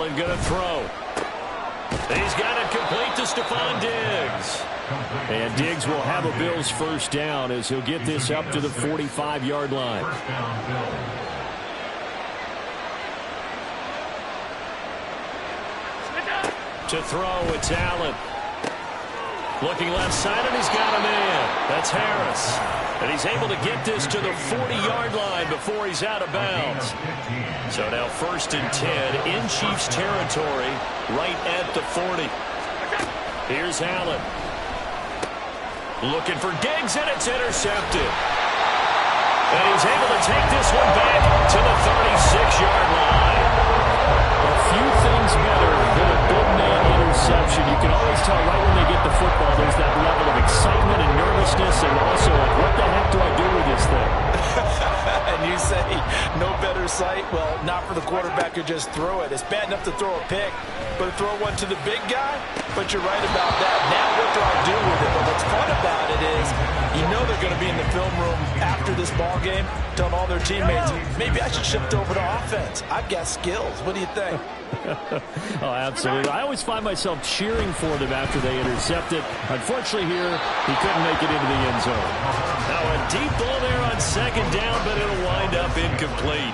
Allen going to throw. He's got it complete to Stephon Diggs. And Diggs will have a Bills first down as he'll get this up to the 45-yard line. To throw, it's Allen. Looking left side, and he's got a man. That's Harris. And he's able to get this to the 40-yard line before he's out of bounds. So now 1st and 10 in Chiefs territory right at the 40. Here's Allen. Looking for Diggs, and it's intercepted. And he's able to take this one back to the 36-yard line. A few things better than a big man interception. You can always tell right when they get the football, there's that level of excitement and nervousness, and also like, what the heck do I do with this thing? And you say, no better sight? Well, not for the quarterback to just throw it. It's bad enough to throw a pick, but to throw one to the big guy? But you're right about that. Now what do I do with it? But what's fun about it is, you know they're going to be in the film room after this ball game, telling all their teammates, maybe I should shift over to offense. I've got skills. What do you think? Oh, absolutely. I always find myself cheering for them after they intercept it. Unfortunately here, he couldn't make it into the end zone. Now a deep ball there on 2nd down, but it'll wind up incomplete.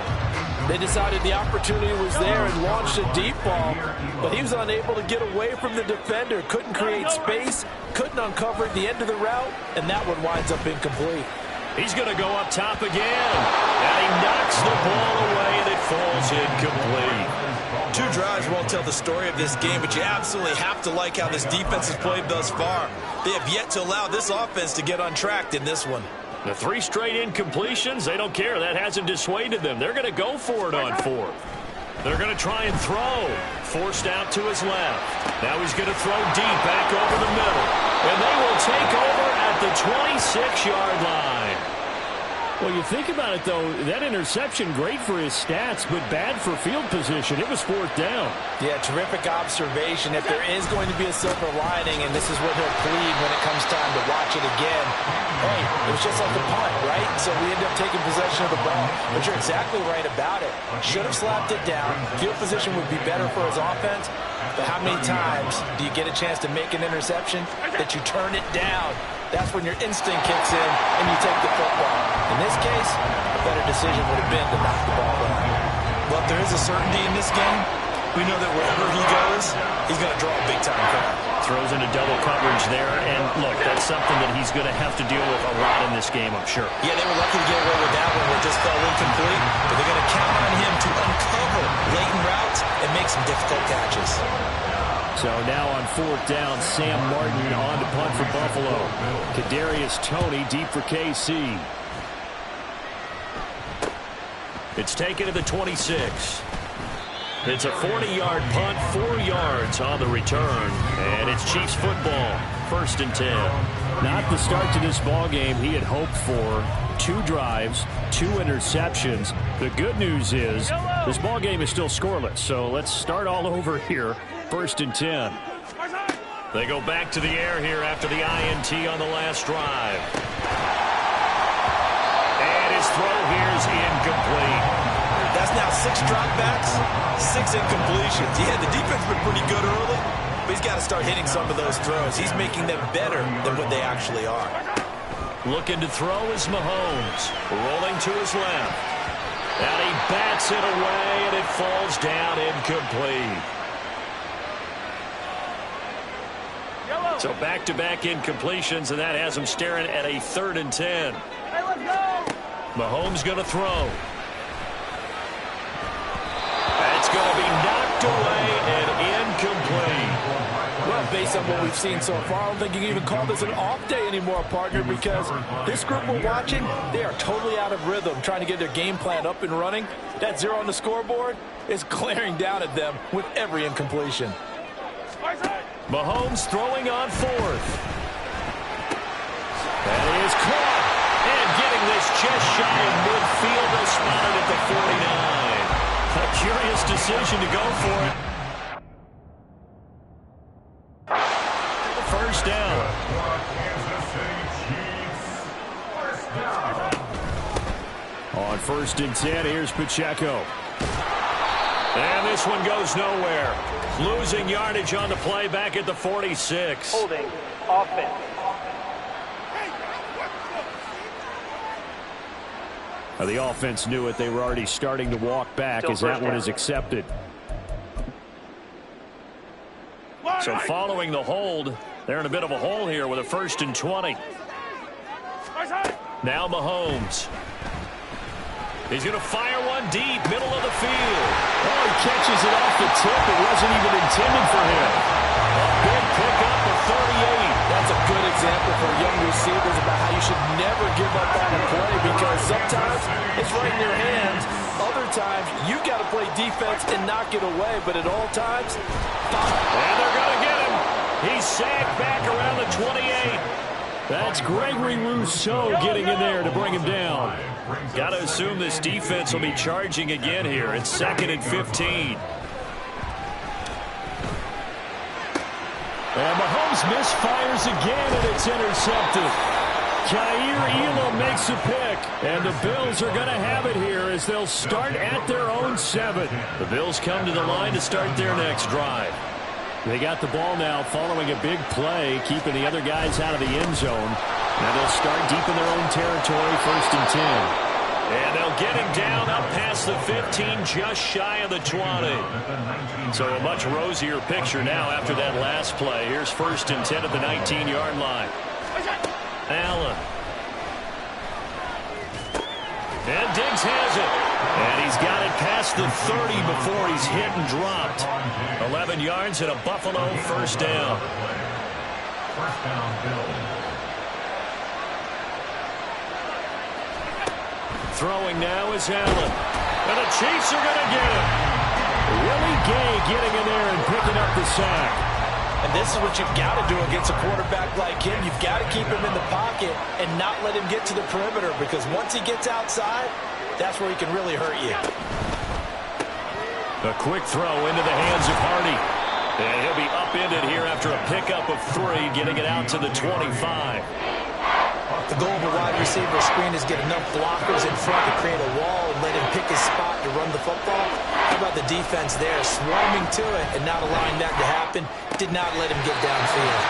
They decided the opportunity was there and launched a deep ball, but he was unable to get away from the defender, couldn't create space, couldn't uncover at the end of the route, and that one winds up incomplete. He's going to go up top again, and he knocks the ball away, and it falls incomplete. 2 drives won't tell the story of this game, but you absolutely have to like how this defense has played thus far. They have yet to allow this offense to get untracked in this one. The 3 straight incompletions, they don't care. That hasn't dissuaded them. They're going to go for it on 4th. They're going to try and throw. Forced out to his left. Now he's going to throw deep back over the middle. And they will take over at the 26-yard line. Well, you think about it, though, that interception, great for his stats, but bad for field position. It was 4th down. Yeah, terrific observation. If there is going to be a silver lining, and this is what he'll plead when it comes time to watch it again, hey, it was just like a punt, right? So we end up taking possession of the ball. But you're exactly right about it. Should have slapped it down. Field position would be better for his offense. But how many times do you get a chance to make an interception that you turn it down? That's when your instinct kicks in and you take the football. In this case, a better decision would have been to knock the ball down. Well, if there is a certainty in this game, we know that wherever he goes, he's going to draw a big-time crowd. Throws into double coverage there, and look, that's something that he's going to have to deal with a lot in this game, I'm sure. Yeah, they were lucky to get away with that one where it just fell incomplete, but they're going to count on him to uncover latent routes and make some difficult catches. So now on 4th down, Sam Martin on to punt for Buffalo. Kadarius Toney deep for KC. It's taken to the 26. It's a 40-yard punt, 4 yards on the return, and it's Chiefs football, 1st and 10. Not the start to this ball game he had hoped for. 2 drives, 2 interceptions. The good news is this ball game is still scoreless, so let's start all over here. 1st and 10. They go back to the air here after the INT on the last drive. And his throw here is incomplete. That's now 6 dropbacks, 6 incompletions. Yeah, the defense has been pretty good early, but he's got to start hitting some of those throws. He's making them better than what they actually are. Looking to throw is Mahomes. Rolling to his left. And he bats it away, and it falls down incomplete. So back-to-back incompletions, and that has him staring at a 3rd and 10. Hey, let's go! Mahomes going to throw. That's going to be knocked away and incomplete. Well, based on what we've seen so far, I don't think you can even call this an off day anymore, partner, because this group we're watching, they are totally out of rhythm, trying to get their game plan up and running. That 0 on the scoreboard is glaring down at them with every incompletion. Mahomes throwing on 4th. That is caught. And getting this just shy of midfield, they'll spot it at the 49. A curious decision to go for it. First down. On 1st and 10, here's Pacheco. And this one goes nowhere. Losing yardage on the play back at the 46. Holding offense. The offense knew it. They were already starting to walk back as that one is accepted. So following the hold, they're in a bit of a hole here with a 1st and 20. Now Mahomes. He's going to fire one deep, middle of the field. Oh, he catches it off the tip. It wasn't even intended for him. A big pickup of 38. That's a good example for young receivers about how you should never give up on a play, because sometimes it's right in your hands. Other times, you've got to play defense and not get away, but at all times, and they're going to get him. He's sacked back around the 28. That's Gregory Rousseau getting in there to bring him down. Got to assume this defense will be charging again here. It's 2nd and 15. And Mahomes misfires again, and it's intercepted. Jair Elam makes a pick, and the Bills are going to have it here as they'll start at their own 7. The Bills come to the line to start their next drive. They got the ball now following a big play, keeping the other guys out of the end zone. Now they'll start deep in their own territory, 1st and 10. And they'll get him down up past the 15, just shy of the 20. So a much rosier picture now after that last play. Here's 1st and 10 at the 19-yard line. Allen. And Diggs has it. And he's got it past the 30 before he's hit and dropped. 11 yards and a Buffalo 1st down. Throwing now is Allen. And the Chiefs are going to get him. Willie Gay getting in there and picking up the sack. And this is what you've got to do against a quarterback like him. You've got to keep him in the pocket and not let him get to the perimeter, because once he gets outside, that's where he can really hurt you. A quick throw into the hands of Hardy. And he'll be upended here after a pickup of 3, getting it out to the 25. The goal of a wide receiver screen is get enough blockers in front to create a wall and let him pick his spot to run the football. How about the defense there, swarming to it and not allowing that to happen? Did not let him get downfield.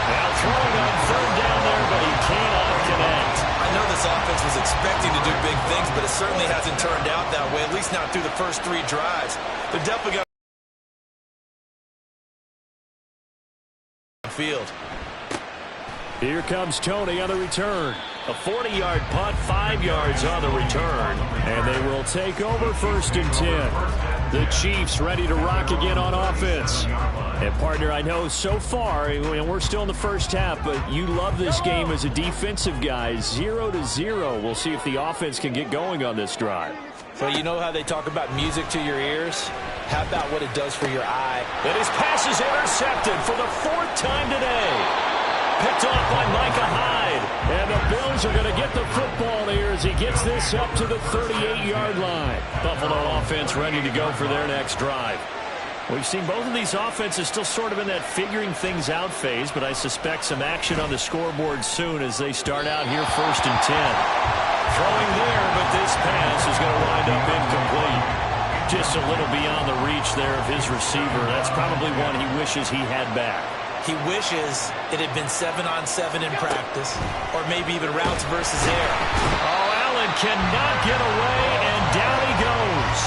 Now throwing on 3rd down there, but he cannot connect. I know this offense was expecting to do big things, but it certainly hasn't turned out that way, at least not through the first 3 drives. They're definitely got field. Here comes Tony on the return. A 40-yard punt, 5 yards on the return. And they will take over 1st and 10. The Chiefs ready to rock again on offense. And, partner, I know so far, and we're still in the first half, but you love this game as a defensive guy. 0-0. We'll see if the offense can get going on this drive. Well, you know how they talk about music to your ears? How about what it does for your eye? And his pass is intercepted for the 4th time today. Picked off by Micah Hyde. And the Bills are going to get the football here as he gets this up to the 38-yard line. Buffalo offense ready to go for their next drive. We've seen both of these offenses still sort of in that figuring things out phase, but I suspect some action on the scoreboard soon as they start out here 1st and 10. Throwing there, but this pass is going to wind up incomplete. Just a little beyond the reach there of his receiver. That's probably one he wishes he had back. He wishes it had been 7-on-7 in practice, or maybe even routes versus air. Oh, Allen cannot get away, and down he goes.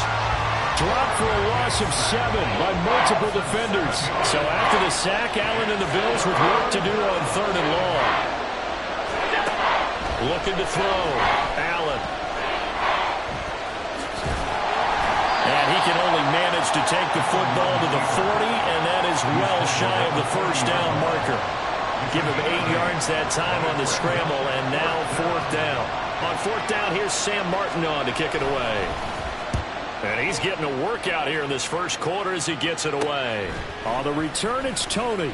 Dropped for a loss of 7 by multiple defenders. So after the sack, Allen and the Bills with work to do on 3rd and long. Looking to throw. Allen. And he can only manage to take the football to the 40, and that is well shy of the 1st down marker. Give him 8 yards that time on the scramble, and now 4th down. On 4th down, here's Sam Martin on to kick it away. And he's getting a workout here in this first quarter as he gets it away. On the return, it's Tony.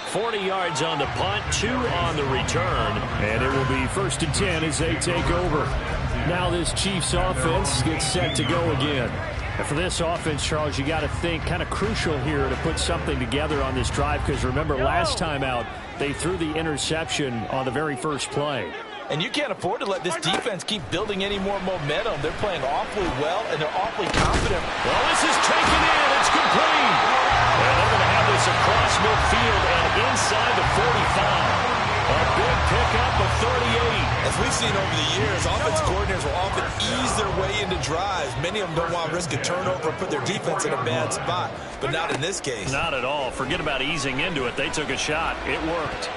40 yards on the punt, 2 on the return. And it will be 1st and 10 as they take over. Now this Chiefs offense gets set to go again. And for this offense, Charles, you got to think kind of crucial here to put something together on this drive, because remember last time out, they threw the interception on the very first play. And you can't afford to let this defense keep building any more momentum. They're playing awfully well, and they're awfully confident. Well, this is taken in. It's complete. And they're going to have this across midfield and inside the 45. A big pickup of 38. As we've seen over the years, offensive coordinators will often ease their way into drives. Many of them don't want to risk a turnover and put their defense in a bad spot, but not in this case. Not at all. Forget about easing into it. They took a shot. It worked.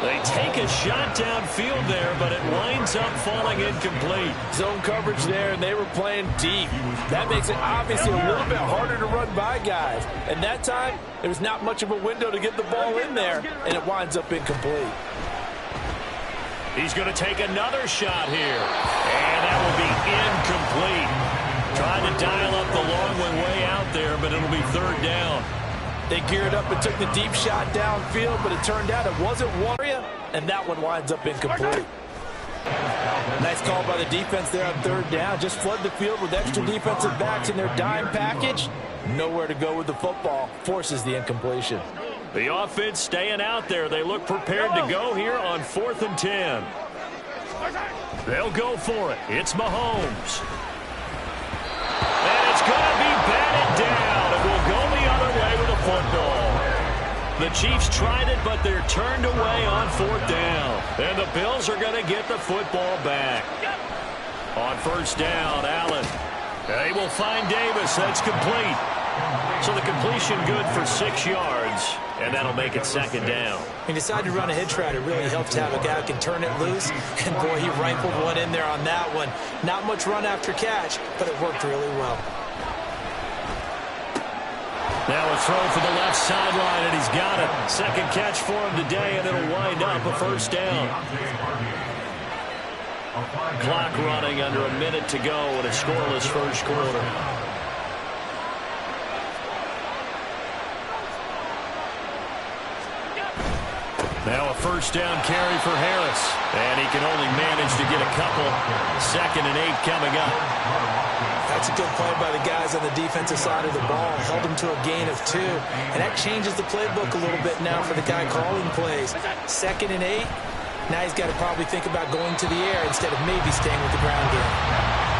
They take a shot downfield there, but it winds up falling incomplete. Zone coverage there, and they were playing deep. That makes it obviously a little bit harder to run by guys. And that time, there was not much of a window to get the ball in there, and it winds up incomplete. He's going to take another shot here, and that will be incomplete. Trying to dial up the long one way out there, but it'll be third down. They geared up and took the deep shot downfield, but it turned out it wasn't Warrior, and that one winds up incomplete. Nice call by the defense there on third down. Just flood the field with extra defensive backs in their dime package. Nowhere to go with the football. Forces the incompletion. The offense staying out there. They look prepared to go here on 4th and 10. They'll go for it. It's Mahomes. And it's going to be batted down. It will go the other way with a football. The Chiefs tried it, but they're turned away on 4th down. And the Bills are going to get the football back. On 1st down, Allen. They will find Davis. That's complete. So the completion good for 6 yards, and that'll make it 2nd down. He decided to run a hitch route. It really helps to have a guy who can turn it loose. And, boy, he rifled one in there on that one. Not much run after catch, but it worked really well. Now a throw for the left sideline, and he's got it. 2nd catch for him today, and it'll wind up a 1st down. Clock running under a minute to go in a scoreless 1st quarter. Now a 1st down carry for Harris. And he can only manage to get a couple. 2nd and 8 coming up. That's a good play by the guys on the defensive side of the ball. Held them to a gain of 2. And that changes the playbook a little bit now for the guy calling plays. 2nd and 8. Now he's got to probably think about going to the air instead of maybe staying with the ground game.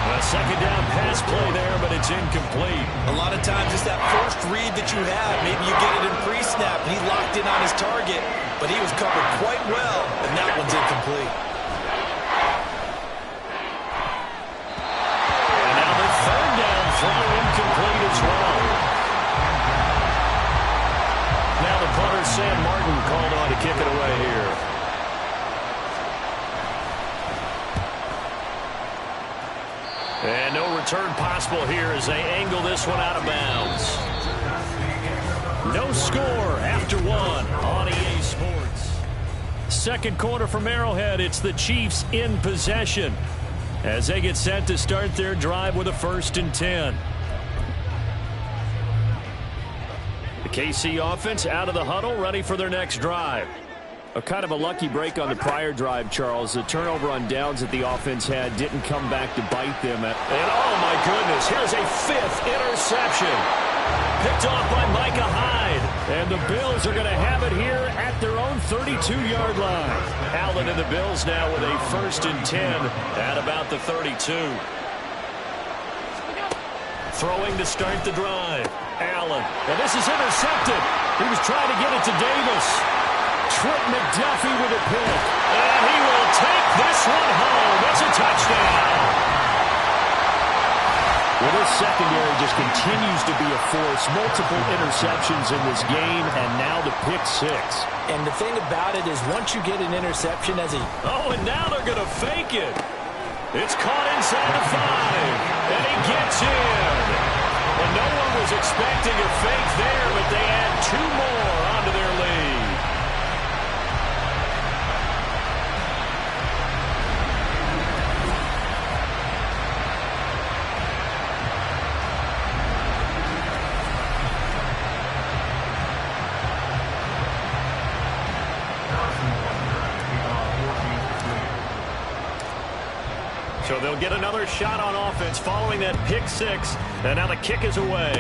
A 2nd down pass play there, but it's incomplete. A lot of times it's that first read that you have. Maybe you get it in pre-snap, and he locked in on his target, but he was covered quite well, and that one's incomplete. And now the 3rd down throw incomplete as well. Now the punter, Sam Martin, called on to kick it away here. And no return possible here as they angle this one out of bounds. No score after 1 on EA Sports. 2nd quarter from Arrowhead. It's the Chiefs in possession as they get set to start their drive with a 1st and 10. The KC offense out of the huddle, ready for their next drive. A kind of a lucky break on the prior drive, Charles. The turnover on downs that the offense had didn't come back to bite them. And oh, my goodness, here's a 5th interception. Picked off by Micah Hyde. And the Bills are going to have it here at their own 32-yard line. Allen and the Bills now with a 1st and 10 at about the 32. Throwing to start the drive. Allen. And this is intercepted. He was trying to get it to Davis. Trent McDuffie with a pick. And he will take this one home. It's a touchdown. Well, this secondary just continues to be a force. Multiple interceptions in this game, and now the pick 6. And the thing about it is once you get an interception as a... Oh, and now they're going to fake it. It's caught inside the 5. And he gets in. And no one was expecting a fake there, but they add 2 more onto their lead. So they'll get another shot on offense following that pick 6. And now the kick is away.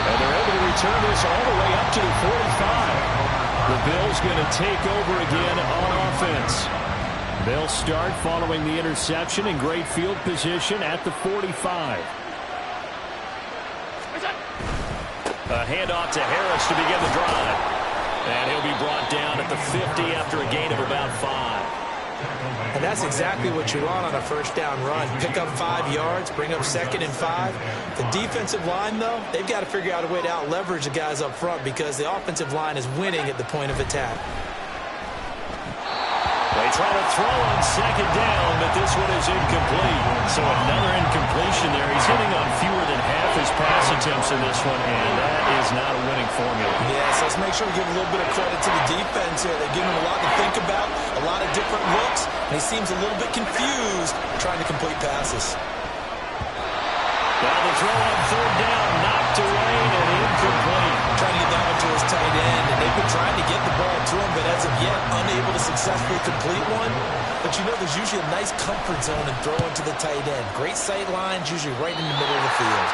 And they're able to return this all the way up to the 45. The Bills going to take over again on offense. They'll start following the interception in great field position at the 45. A handoff to Harris to begin the drive. And he'll be brought down at the 50 after a gain of about 5. And that's exactly what you want on a first down run. Pick up 5 yards, bring up 2nd and 5. The defensive line, though, they've got to figure out a way to out-leverage the guys up front because the offensive line is winning at the point of attack. They try to throw on 2nd down, but this one is incomplete. So another incompletion there. He's hitting on fewer than half his pass attempts in this one, and that is not a winning formula. Yes, let's make sure we give a little bit of credit to the defense here. They've given him a lot to think about, a lot of different looks, and he seems a little bit confused trying to complete passes. Now the throw on 3rd down, knocked away and incomplete. Trying to get that one to his tight end, and they've been trying to get the ball to him, but as of yet, unable to successfully complete one. But you know, there's usually a nice comfort zone in throwing to the tight end. Great sight lines, usually right in the middle of the field.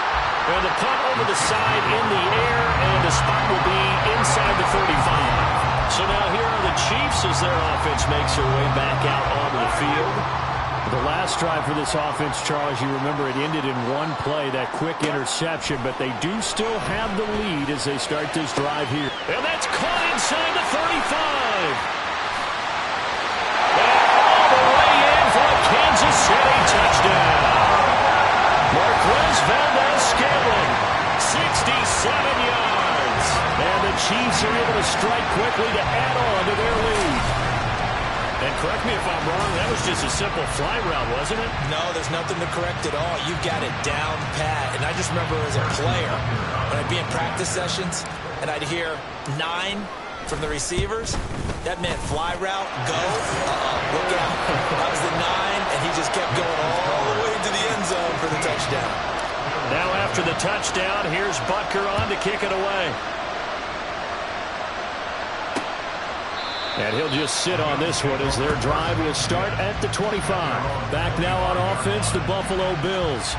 And the punt over the side in the air, and the spot will be inside the 35. So now here are the Chiefs as their offense makes their way back out onto the field. The last drive for this offense, Charles, you remember it ended in one play, that quick interception, but they do still have the lead as they start this drive here. And that's caught inside the 35. And all the way in for a Kansas City touchdown. Marquez Valdez-Scantling, 67 yards. And the Chiefs are able to strike quickly to add on to their lead. And correct me if I'm wrong, that was just a simple fly route, wasn't it? No, there's nothing to correct at all. You've got it down pat. And I just remember as a player, when I'd be in practice sessions, and I'd hear 9 from the receivers, that meant fly route, go, look out. That was the 9, and he just kept going all the way to the end zone for the touchdown. Now after the touchdown, here's Butker on to kick it away. And he'll just sit on this one as their drive will start at the 25. Back now on offense, the Buffalo Bills.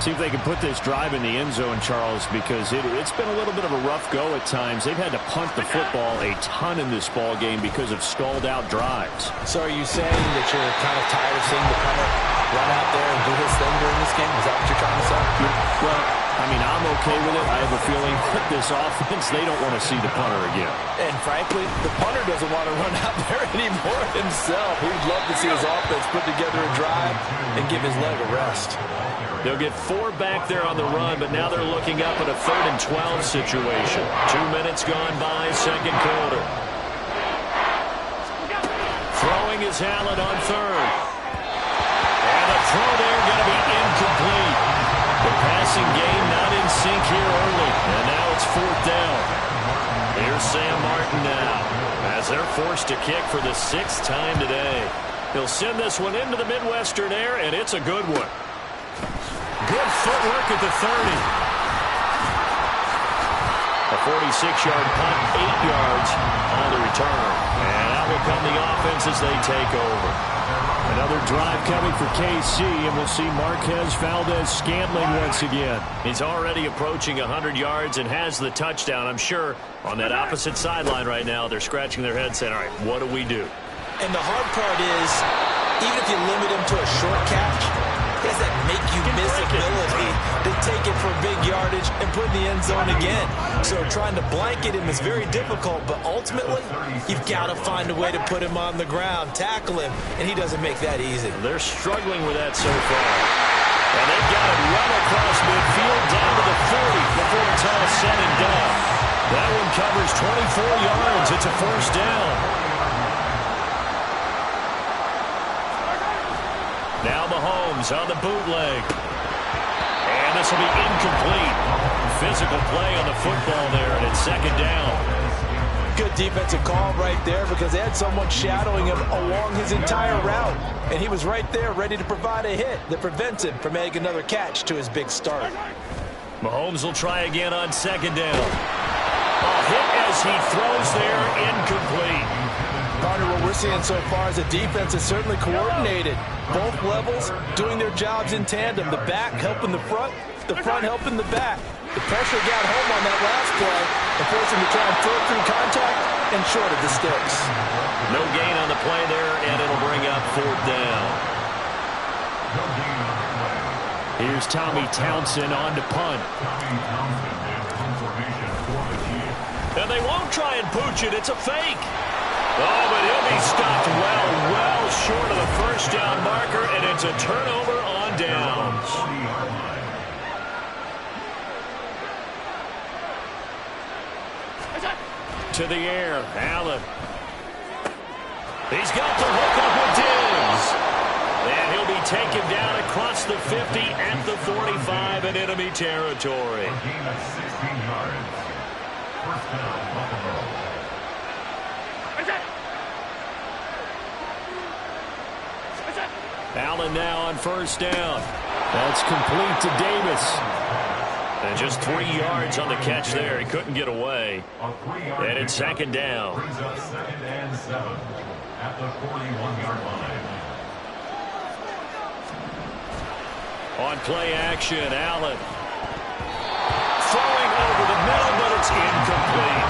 See if they can put this drive in the end zone, Charles, because it's been a little bit of a rough go at times. They've had to punt the football a ton in this ball game because of stalled-out drives. So are you saying that you're kind of tired of seeing the punter run out there and do his thing during this game? Is that what you're trying to say? Well, I mean, I'm okay with it. I have a feeling that this offense, they don't want to see the punter again. And frankly, the punter doesn't want to run out there anymore himself. He'd love to see his offense put together a drive and give his leg a rest. They'll get 4 back there on the run, but now they're looking up at a 3rd and 12 situation. 2 minutes gone by, second quarter. Throwing is Allen on 3rd. And the throw there going to be incomplete. The passing game not in sync here early. And now it's 4th down. Here's Sam Martin now as they're forced to kick for the 6th time today. He'll send this one into the Midwestern air, and it's a good one. Good footwork at the 30. A 46-yard punt, 8 yards on the return. And out will come the offense as they take over. Another drive coming for KC, and we'll see Marquez Valdez-Scantling once again. He's already approaching 100 yards and has the touchdown. I'm sure on that opposite sideline right now, they're scratching their heads saying, all right, what do we do? And the hard part is, even if you limit him to a short catch, he has that make-you-miss ability to take it for big yardage and put in the end zone again. So trying to blanket him is very difficult, but ultimately, you've got to find a way to put him on the ground, tackle him, and he doesn't make that easy. They're struggling with that so far. And they've got it run across midfield down to the 40 before it's all said and done. That one covers 24 yards. It's a 1st down. Now Mahomes on the bootleg. And this will be incomplete. Physical play on the football there, and it's 2nd down. Good defensive call right there because they had someone shadowing him along his entire route. And he was right there ready to provide a hit that prevents him from making another catch to his big start. Mahomes will try again on 2nd down. A hit as he throws there, incomplete. Partner, what we're seeing so far is the defense is certainly coordinated. Both levels doing their jobs in tandem. The back helping the front, The front helping the back. The pressure got home on that last play and forced him to try and throw through contact and short of the sticks. No gain on the play there, and it'll bring up 4th down. Here's Tommy Townsend on to punt. And they won't try and pooch it. It's a fake. Oh, but he'll be stopped well short of the first down marker, and it's a turnover on downs. To the air, Allen. He's got the hook up with Diggs. And he'll be taken down across the 50 at the 45 in enemy territory. Allen now on 1st down. That's complete to Davis. And just 3 yards on the catch there. He couldn't get away. And it's 2nd down. Brings us 2nd and 7 at the 41-yard line. On play action, Allen. Throwing over the middle, but it's incomplete.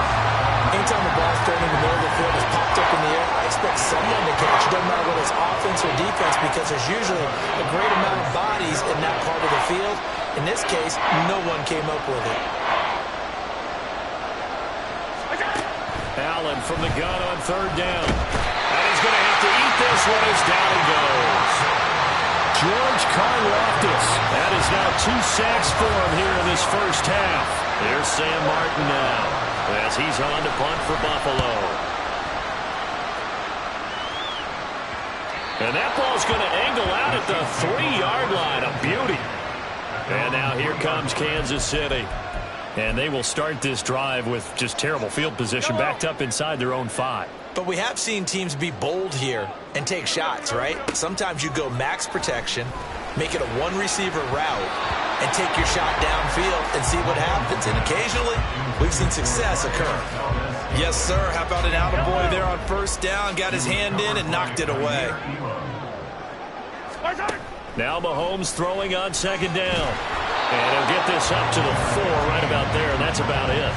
Anytime the ball's thrown in the middle of the field is popped up in the air, I expect someone to catch. It doesn't matter whether it's offense or defense because there's usually a great amount of bodies in that part of the field. In this case, no one came up with it. Allen from the gun on 3rd down. And he's going to have to eat this one as down he goes. George Karlaftis. That is now 2 sacks for him here in this first half. There's Sam Martin now as he's on to punt for Buffalo. And that ball's going to angle out at the 3-yard line. A beauty. And now here comes Kansas City. And they will start this drive with just terrible field position, backed up inside their own 5. But we have seen teams be bold here and take shots, right? Sometimes you go max protection, make it a one-receiver route, and take your shot downfield and see what happens. And occasionally, we've seen success occur. Yes, sir. How about an attaboy there on 1st down? Got his hand in and knocked it away. Now Mahomes throwing on 2nd down. And he'll get this up to the 4 right about there, and that's about it.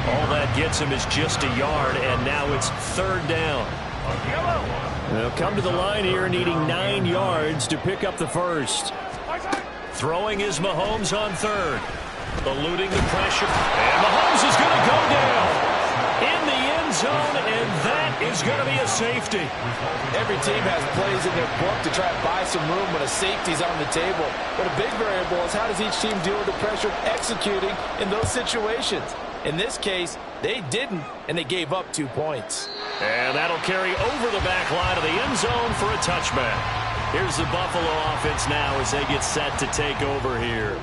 All that gets him is just a yard, and now it's 3rd down. They'll come to the line here needing 9 yards to pick up the first. Throwing is Mahomes on 3rd. Eluding the pressure. And Mahomes is going to go down in the end zone, and that is going to be a safety. Every team has plays in their book to try and buy some room when a safety's on the table. But a big variable is how does each team deal with the pressure of executing in those situations. In this case, they didn't, and they gave up 2 points. And that'll carry over the back line of the end zone for a touchback. Here's the Buffalo offense now as they get set to take over here.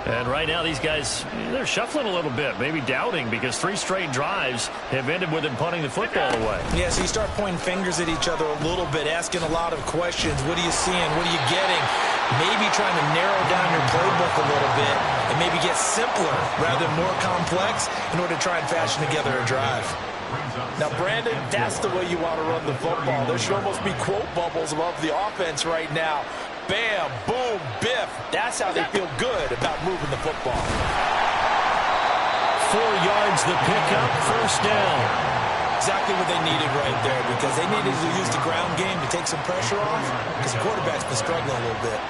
And right now, these guys, they're shuffling a little bit, maybe doubting, because 3 straight drives have ended with them punting the football away. Yeah, so you start pointing fingers at each other a little bit, asking a lot of questions. What are you seeing? What are you getting? Maybe trying to narrow down your playbook a little bit and maybe get simpler rather than more complex in order to try and fashion together a drive. Now, Brandon, that's the way you want to run the football. There should almost be quote bubbles above the offense right now. Bam, boom, biff. That's how they feel good about moving the football. 4 yards the pickup, 1st down. Exactly what they needed right there because they needed to use the ground game to take some pressure off because the quarterback's been struggling a little bit.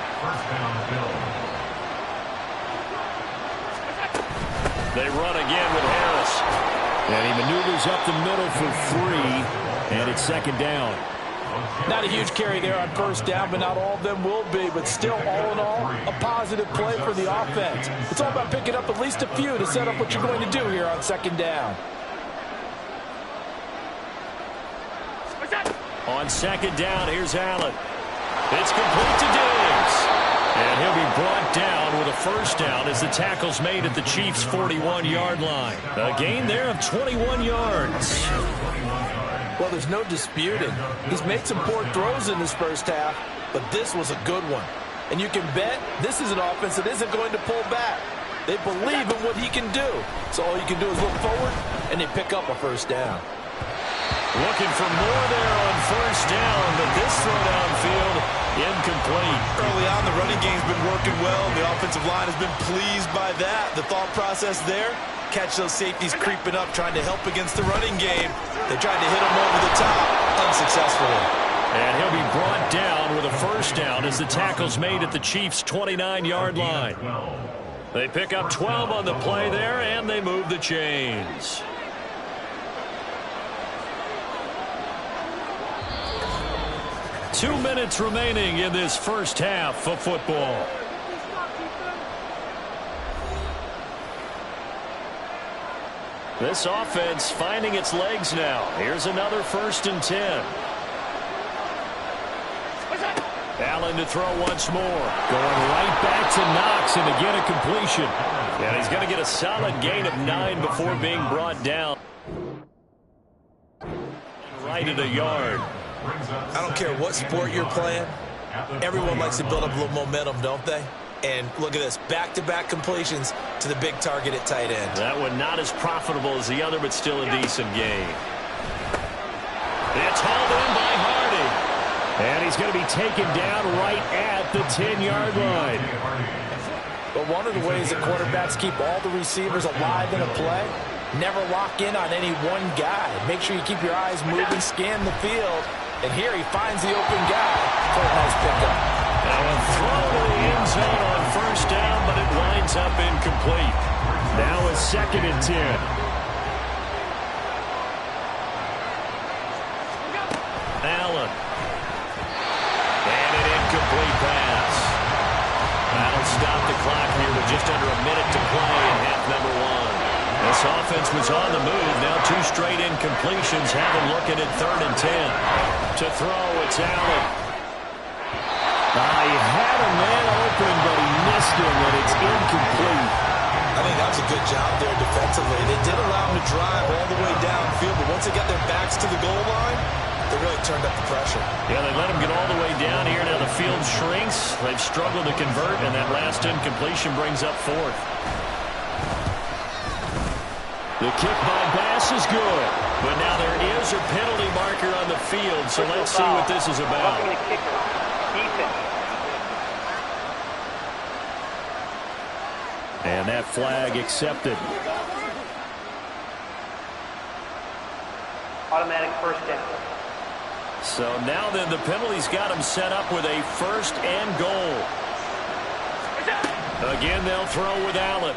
They run again with Harris. And he maneuvers up the middle for 3, and it's 2nd down. Not a huge carry there on 1st down, but not all of them will be. But still, all in all, a positive play for the offense. It's all about picking up at least a few to set up what you're going to do here on 2nd down. On 2nd down, here's Allen. It's complete to Diggs. And he'll be brought down with a 1st down as the tackle's made at the Chiefs' 41-yard line. A gain there of 21 yards. Well, there's no disputing. He's made some poor throws in this first half, but this was a good one. And you can bet this is an offense that isn't going to pull back. They believe in what he can do. So all you can do is look forward, and they pick up a 1st down. Looking for more there on 1st down, but this throw downfield Incomplete. Early on, the running game's been working well. The offensive line has been pleased by that. The thought process there, catch those safeties creeping up, trying to help against the running game. They tried to hit him over the top, unsuccessfully. And he'll be brought down with a first down as the tackle's made at the Chiefs' 29-yard line. They pick up 12 on the play there, and they move the chains. Two minutes remaining in this first half of football. This offense finding its legs now. Here's another 1st and 10. Allen to throw once more. Going right back to Knox, and again a completion. And he's going to get a solid gain of 9 before being brought down. Right at a yard. I don't care what sport you're playing. Everyone likes to build up a little momentum, don't they? And look at this, back-to-back completions to the big target at tight end. That one not as profitable as the other, but still a decent gain. It's hauled in by Hardy. And he's going to be taken down right at the 10-yard line. But one of the ways that quarterbacks keep all the receivers alive in a play, never lock in on any one guy. Make sure you keep your eyes moving, scan the field. And here he finds the open guy for a nice pickup. Now a throw to the end zone on first down, but it winds up incomplete. Now a 2nd and 10. Allen. And an incomplete pass. That'll stop the clock here with just under a minute to play in half number 1. This offense was on the move. Now 2 straight incompletions have him looking at 3rd and 10. To throw, it's Allen. He had a man open, but he missed him, and it's incomplete. I think that was a good job there defensively. They did allow him to drive all the way downfield, but once they got their backs to the goal line, they really turned up the pressure. Yeah, they let him get all the way down here. Now the field shrinks. They've struggled to convert, and that last incompletion brings up 4th. The kick by Bass is good, but now there is a penalty marker on the field, so let's see what this is about. And that flag accepted. Automatic first down. So now then the penalty's got him set up with a 1st and goal. Again, they'll throw with Allen.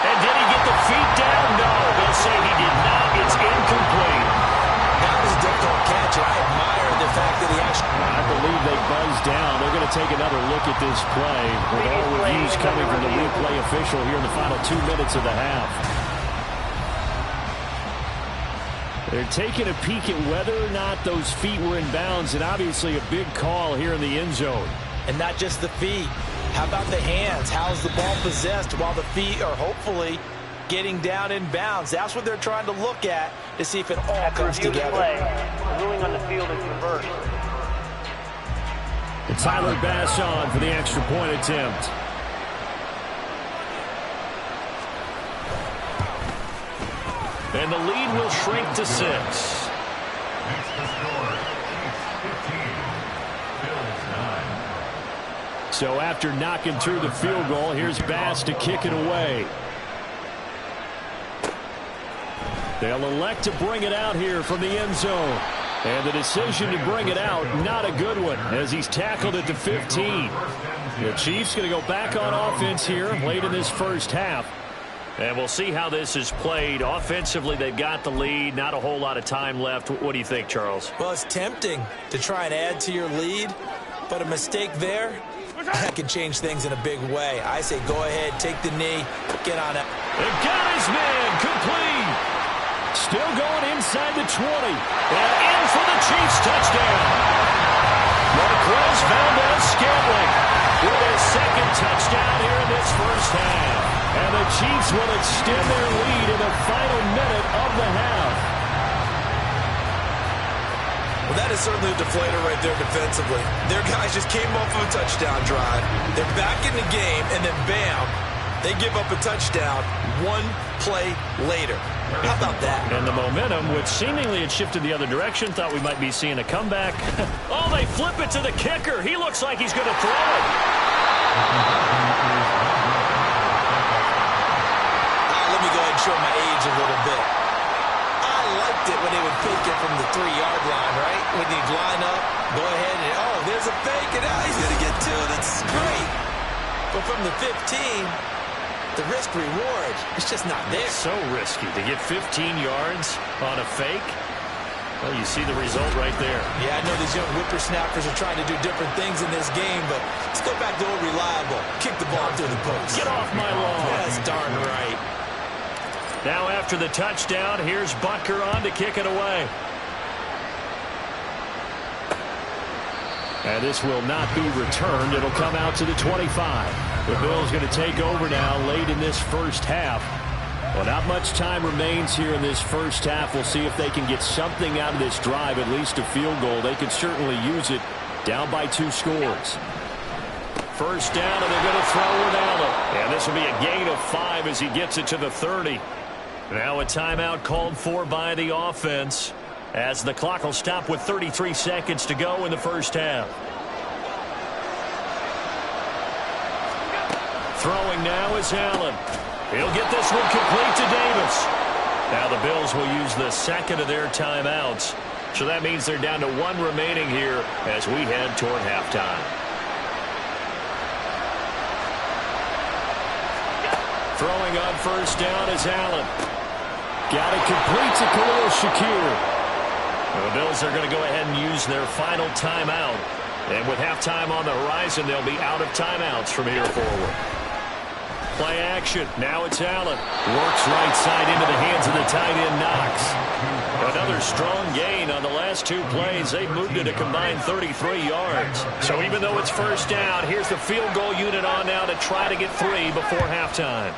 And did he get the feet down? No, they'll say he did not. It's incomplete. That was a difficult catch, and I admire the fact that he actually... I believe they buzzed down. They're going to take another look at this play with all reviews coming from the replay official here in the final 2 minutes of the half. They're taking a peek at whether or not those feet were in bounds, and obviously a big call here in the end zone. And not just the feet. How about the hands? How's the ball possessed while the feet are hopefully getting down in bounds? That's what they're trying to look at to see if it all comes together. The ruling on the field is reversed. It's Tyler Bass on for the extra point attempt. And the lead will shrink to 6. So after knocking through the field goal, here's Bass to kick it away. They'll elect to bring it out here from the end zone. And the decision to bring it out, not a good one, as he's tackled at the 15. The Chiefs going to go back on offense here late in this first half. And we'll see how this is played. Offensively, they've got the lead. Not a whole lot of time left. What do you think, Charles? Well, it's tempting to try and add to your lead, but a mistake there, that can change things in a big way. I say go ahead, take the knee, get on it. They've got his man, complete. Still going inside the 20. And in for the Chiefs touchdown. Marquez Valdez-Scantling with his 2nd touchdown here in this first half. And the Chiefs will extend their lead in the final minute of the half. Well, that is certainly a deflator right there defensively. Their guys just came off of a touchdown drive. They're back in the game, and then bam, They give up a touchdown one play later. How about that? And the momentum, which seemingly had shifted the other direction, thought we might be seeing a comeback. Oh, they flip it to the kicker. He looks like he's going to throw it. Let me go ahead and show my age a little bit. I liked it when they would fake it from the 3-yard line, right? When they'd line up, go ahead and, oh, there's a fake, and he's going to get 2. That's great. But from the 15, the risk-reward, it's just not there. It's so risky to get 15 yards on a fake. Well, you see the result right there. Yeah, I know these young whippersnappers are trying to do different things in this game, but let's go back to old reliable. Kick the ball through the post. Get off my lawn. That's darn right. Now after the touchdown, here's Butker on to kick it away. And this will not be returned. It'll come out to the 25. The Bills going to take over now late in this first half. Well, not much time remains here in this first half. We'll see if they can get something out of this drive, at least a field goal. They could certainly use it down by 2 scores. First down, and they're going to throw with Allen. And this will be a gain of 5 as he gets it to the 30. Now a timeout called for by the offense, as the clock will stop with 33 seconds to go in the first half. Throwing now is Allen. He'll get this one complete to Davis. Now the Bills will use the second of their timeouts. So that means they're down to 1 remaining here as we head toward halftime. Throwing on first down is Allen. Got it complete to Khalil Shakir. The Bills are going to go ahead and use their final timeout. And with halftime on the horizon, they'll be out of timeouts from here forward. Play action. Now it's Allen. Works right side into the hands of the tight end Knox. Another strong gain on the last 2 plays. They've moved it a combined 33 yards. So even though it's first down, here's the field goal unit on now to try to get 3 before halftime.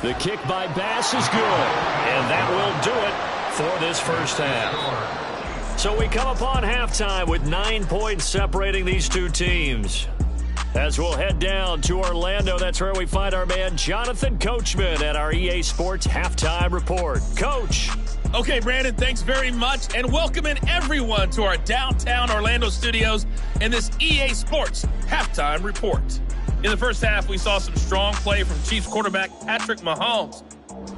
The kick by Bass is good. And that will do it for this first half. So we come upon halftime with 9 points separating these 2 teams. As we'll head down to Orlando, that's where we find our man Jonathan Coachman at our EA Sports Halftime Report. Coach. Okay, Brandon, thanks very much, and welcoming everyone to our downtown Orlando studios in this EA Sports Halftime Report. In the first half, we saw some strong play from Chiefs quarterback Patrick Mahomes.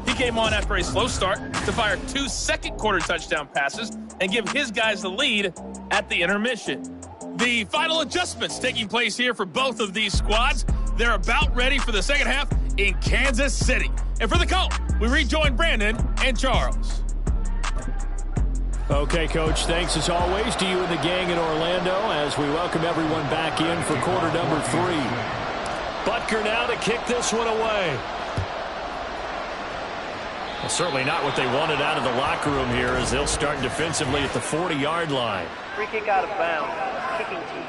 He came on after a slow start to fire 2 second-quarter touchdown passes and give his guys the lead at the intermission. The final adjustments taking place here for both of these squads. They're about ready for the second half in Kansas City. And for the call, we rejoin Brandon and Charles. Okay, Coach, thanks as always to you and the gang in Orlando as we welcome everyone back in for quarter number 3. Butker now to kick this one away. Well, certainly not what they wanted out of the locker room here as they'll start defensively at the 40-yard line. Free kick out of bounds. Kicking team.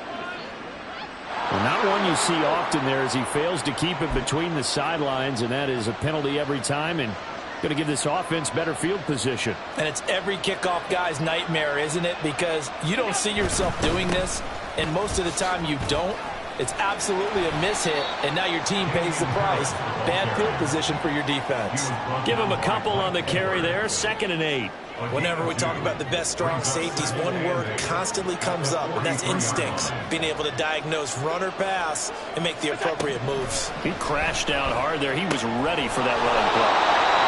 Well, not one you see often there as he fails to keep it between the sidelines, and that is a penalty every time and going to give this offense better field position. And it's every kickoff guy's nightmare, isn't it? Because you don't see yourself doing this, and most of the time you don't. It's absolutely a mishit, and now your team pays the price. Bad field position for your defense. Give him a couple on the carry there, 2nd and 8. Whenever we talk about the best strong safeties, one word constantly comes up, and that's instincts. Being able to diagnose run or pass and make the appropriate moves. He crashed down hard there. He was ready for that running play.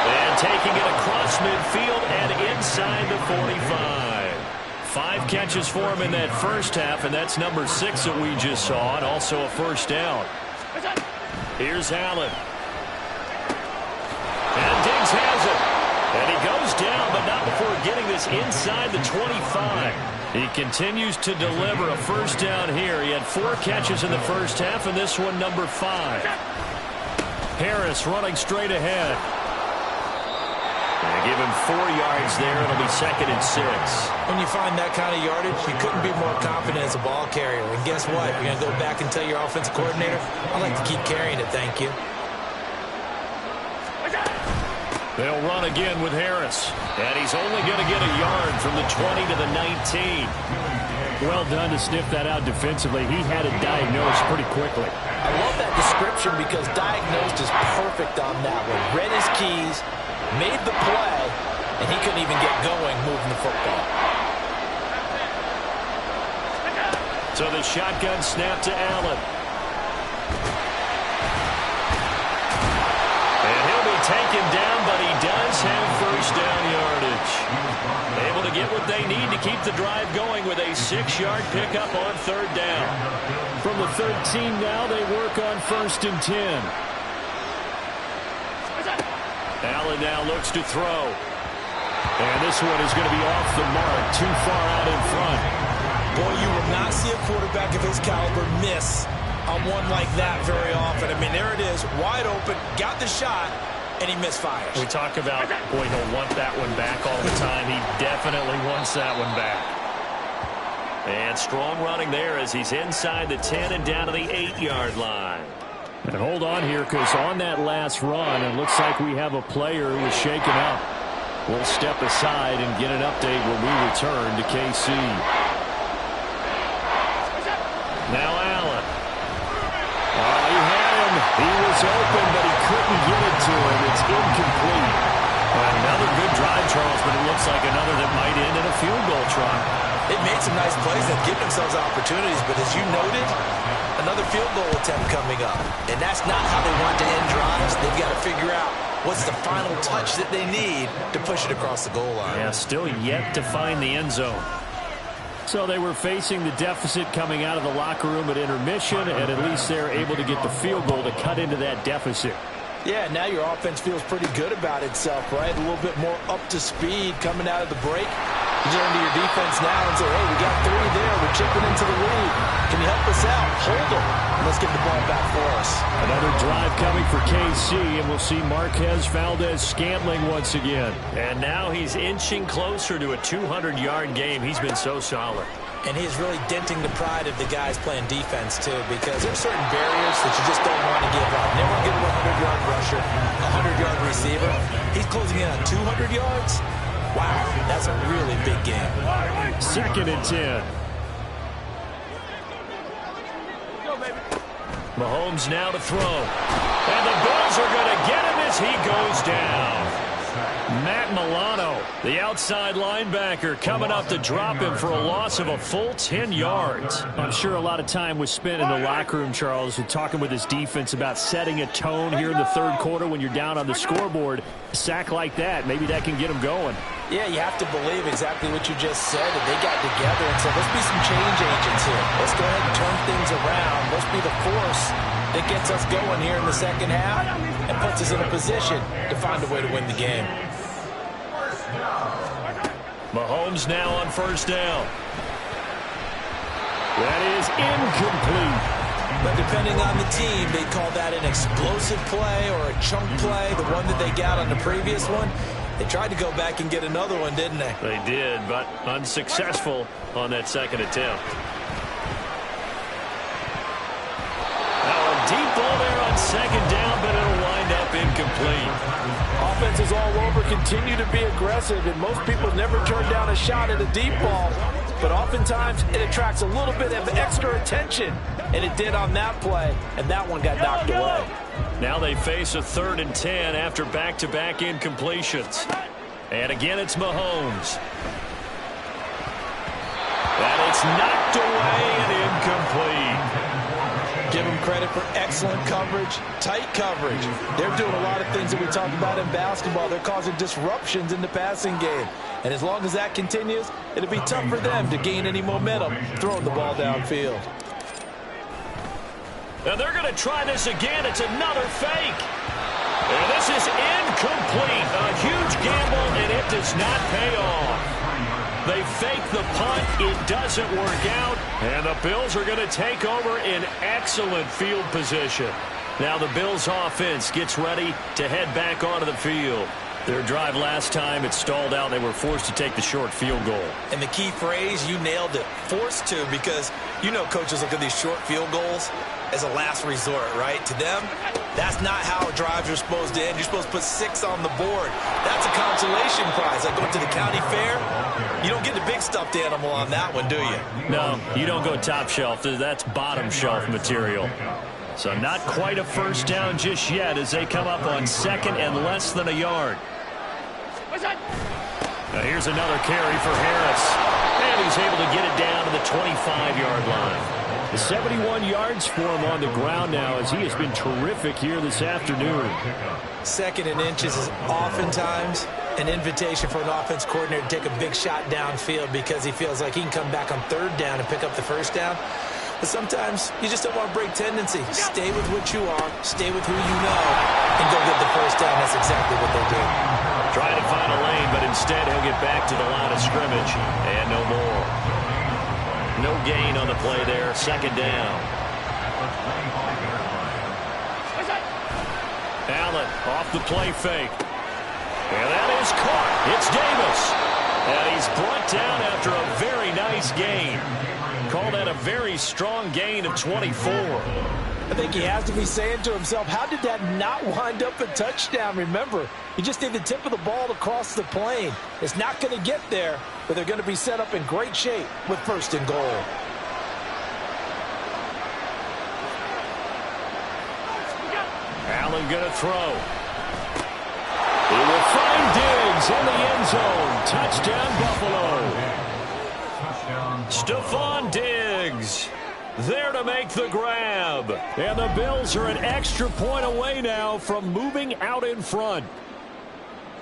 And taking it across midfield and inside the 45. 5 catches for him in that first half, and that's number 6 that we just saw, and also a first down. Here's Allen. And Diggs has it. And he goes down, but not before getting this inside the 25. He continues to deliver a first down here. He had 4 catches in the first half, and this one number 5. Harris running straight ahead. And give him 4 yards there. It'll be 2nd and 6. When you find that kind of yardage, you couldn't be more confident as a ball carrier. And guess what? You're going to go back and tell your offensive coordinator, I'd like to keep carrying it, thank you. They'll run again with Harris. And he's only going to get a yard from the 20 to the 19. Well done to sniff that out defensively. He had it diagnosed pretty quickly. I love that description because diagnosed is perfect on that one. Read his keys, made the play, and he couldn't even get going moving the football. So the shotgun snap to Allen. And he'll be taken down, but he does have first down yardage. Able to get what they need to keep the drive going with a 6-yard pickup on third down. From the 13 now, they work on 1st and 10. Allen now looks to throw. And this one is going to be off the mark, too far out in front. Boy, you will not see a quarterback of his caliber miss on one like that very often. I mean, there it is, wide open, got the shot, and he misfires. We talk about, boy, he'll want that one back all the time. He definitely wants that one back. And strong running there as he's inside the 10 and down to the 8-yard line. And hold on here, because on that last run, it looks like we have a player who was shaken up. We'll step aside and get an update when we return to KC. Now Allen. Oh, he had him. He was open, but he couldn't get it to him. It's incomplete. Another good drive, Charles, but it looks like another that might end in a field goal try. They've made some nice plays that give themselves opportunities, but as you noted, another field goal attempt coming up. And that's not how they want to end drives. They've got to figure out what's the final touch that they need to push it across the goal line. Yeah, still yet to find the end zone. So they were facing the deficit coming out of the locker room at intermission, and at least they're able to get the field goal to cut into that deficit. Yeah, now your offense feels pretty good about itself, right? A little bit more up to speed coming out of the break. You turn to your defense now and say, hey, we got 3 there. We're chipping into the lead. Can you help us out? Hold them. Let's get the ball back for us. Another drive coming for KC, and we'll see Marquez Valdez-Scantling once again. And now he's inching closer to a 200-yard game. He's been so solid. And he's really denting the pride of the guys playing defense, too, because there's certain barriers that you just don't want to give up. Never get a 100-yard rusher, a 100-yard receiver. He's closing in on 200 yards. Wow, that's a really big game. 2nd and 10. Mahomes now to throw. And the Bills are going to get him as he goes down. Matt Milano, the outside linebacker, coming up to drop him for a loss of a full 10 yards. I'm sure a lot of time was spent in the locker room, Charles, and talking with his defense about setting a tone here in the 3rd quarter when you're down on the scoreboard. A sack like that, maybe that can get him going. Yeah, you have to believe exactly what you just said, that they got together and said, let's be some change agents here. Let's go ahead and turn things around. Let's be the force that gets us going here in the 2nd half and puts us in a position to find a way to win the game. Mahomes now on 1st down. That is incomplete. But depending on the team, they call that an explosive play or a chunk play, the one that they got on the previous one. They tried to go back and get another one, didn't they? They did, but unsuccessful on that 2nd attempt. Now a deep ball there on 2nd down, but it'll wind up incomplete. Offenses all over continue to be aggressive, and most people never turn down a shot at a deep ball. But oftentimes, it attracts a little bit of extra attention, and it did on that play, and that one got knocked away. Now they face a 3rd and 10 after back-to-back incompletions. And again, it's Mahomes. And it's knocked away and incomplete. Give them credit for excellent coverage, tight coverage. They're doing a lot of things that we talk about in basketball. They're causing disruptions in the passing game. And as long as that continues, it'll be tough for them to gain any momentum throwing the ball downfield. And they're going to try this again. It's another fake. And this is incomplete. A huge gamble, and it does not pay off. They fake the punt. It doesn't work out. And the Bills are going to take over in excellent field position. Now the Bills offense gets ready to head back onto the field. Their drive last time, it stalled out. They were forced to take the short field goal. And the key phrase, you nailed it, forced to, because you know coaches look at these short field goals as a last resort, right? To them, that's not how drives are supposed to end. You're supposed to put 6 on the board. That's a consolation prize. Like going to the county fair, you don't get the big stuffed animal on that one, do you? No, you don't go top shelf. That's bottom shelf material. So not quite a first down just yet as they come up on second and less than a yard. Now here's another carry for Harris. And he's able to get it down to the 25-yard line. The 71 yards for him on the ground now as he has been terrific here this afternoon. Second and inches is oftentimes an invitation for an offense coordinator to take a big shot downfield because he feels like he can come back on third down and pick up the first down. But sometimes you just don't want to break tendency. Stay with what you are, stay with who you know, and go get the first down. That's exactly what they do. Trying to find a lane, but instead he'll get back to the line of scrimmage. And no more. No gain on the play there. Second down. Allen off the play fake. And that is caught. It's Davis. And he's brought down after a very nice gain. Call that a very strong gain of 24. I think he has to be saying to himself, how did that not wind up a touchdown? Remember, you just need the tip of the ball to cross the plane. It's not going to get there, but they're going to be set up in great shape with first and goal. Allen going to throw. He will find Diggs in the end zone. Touchdown, Buffalo. Stephon Diggs there to make the grab. And the Bills are an extra point away now from moving out in front.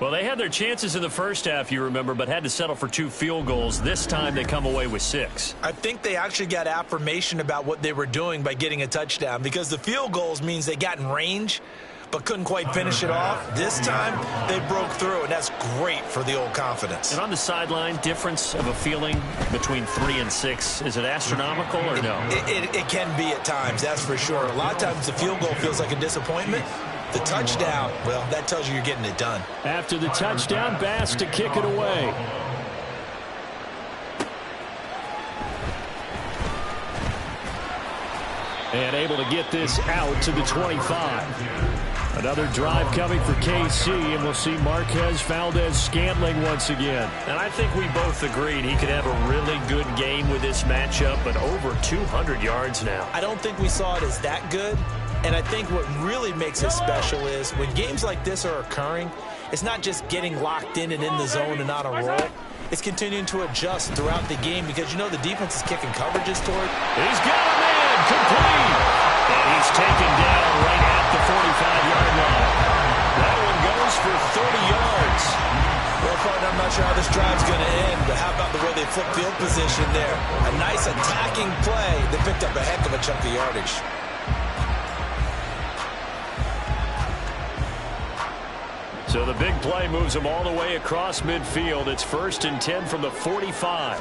Well, they had their chances in the first half, you remember, but had to settle for 2 field goals. This time they come away with 6. I think they actually got affirmation about what they were doing by getting a touchdown because the field goals means they got in range but couldn't quite finish it off. This time, they broke through, and that's great for the old confidence. And on the sideline, difference of a feeling between 3 and 6, is it astronomical or no? It can be at times, that's for sure. A lot of times the field goal feels like a disappointment. The touchdown, well, that tells you you're getting it done. After the touchdown, Bass to kick it away. And able to get this out to the 25. Another drive coming for KC, and we'll see Marquez Valdez-Scantling once again. And I think we both agreed he could have a really good game with this matchup, but over 200 yards now. I don't think we saw it as that good, and I think what really makes it special is when games like this are occurring, it's not just getting locked in and in the zone and on a roll. It's continuing to adjust throughout the game because, you know, the defense is kicking coverages toward. He's got a man complete. And he's taken down right at the 45-yard line. That one goes for 30 yards. Well, partner, I'm not sure how this drive's going to end, but how about the way they flipped field position there? A nice attacking play that picked up a heck of a chunk of yardage. So the big play moves them all the way across midfield. It's 1st and 10 from the 45.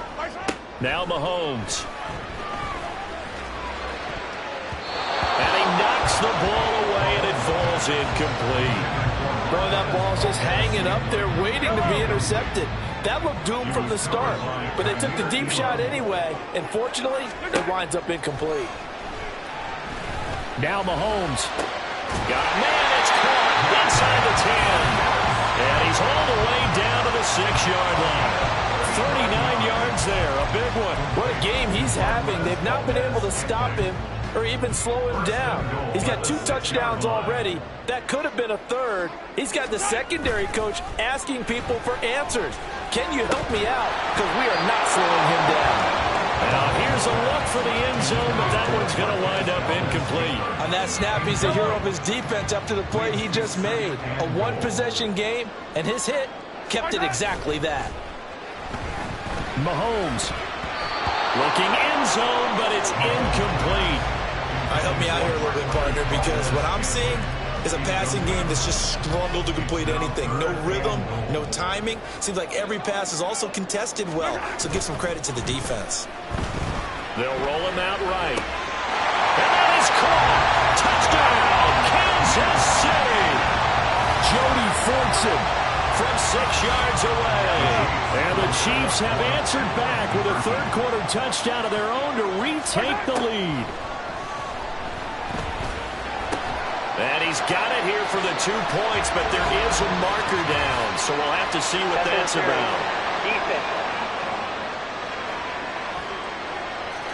Now Mahomes. And he knocks the ball away, and it falls incomplete. Boy, that ball's just hanging up there waiting to be intercepted. That looked doomed from the start, but they took the deep shot anyway, and fortunately, it winds up incomplete. Now Mahomes. Got a man, it's caught inside the 10. And he's all the way down to the 6-yard line. 39 yards there, a big one. What a game he's having. They've not been able to stop him or even slow him down. He's got 2 touchdowns already. That could have been a third. He's got the secondary coach asking people for answers. Can you help me out? Because we are not slowing him down. Now here's a look for the end zone, but that one's going to wind up incomplete. On that snap, he's the hero of his defense after the play he just made. A one-possession game, and his hit kept it exactly that. Mahomes looking end zone, but it's incomplete. Help me out here a little bit, partner, because what I'm seeing is a passing game that's just struggled to complete anything. No rhythm, no timing. Seems like every pass is also contested well, so give some credit to the defense. They'll roll him out right. And that is caught. Touchdown, Kansas City. Jody Fortson from 6 yards away. And the Chiefs have answered back with a third-quarter touchdown of their own to retake the lead. And he's got it here for the 2 points, but there is a marker down, so we'll have to see what that's about. Defense.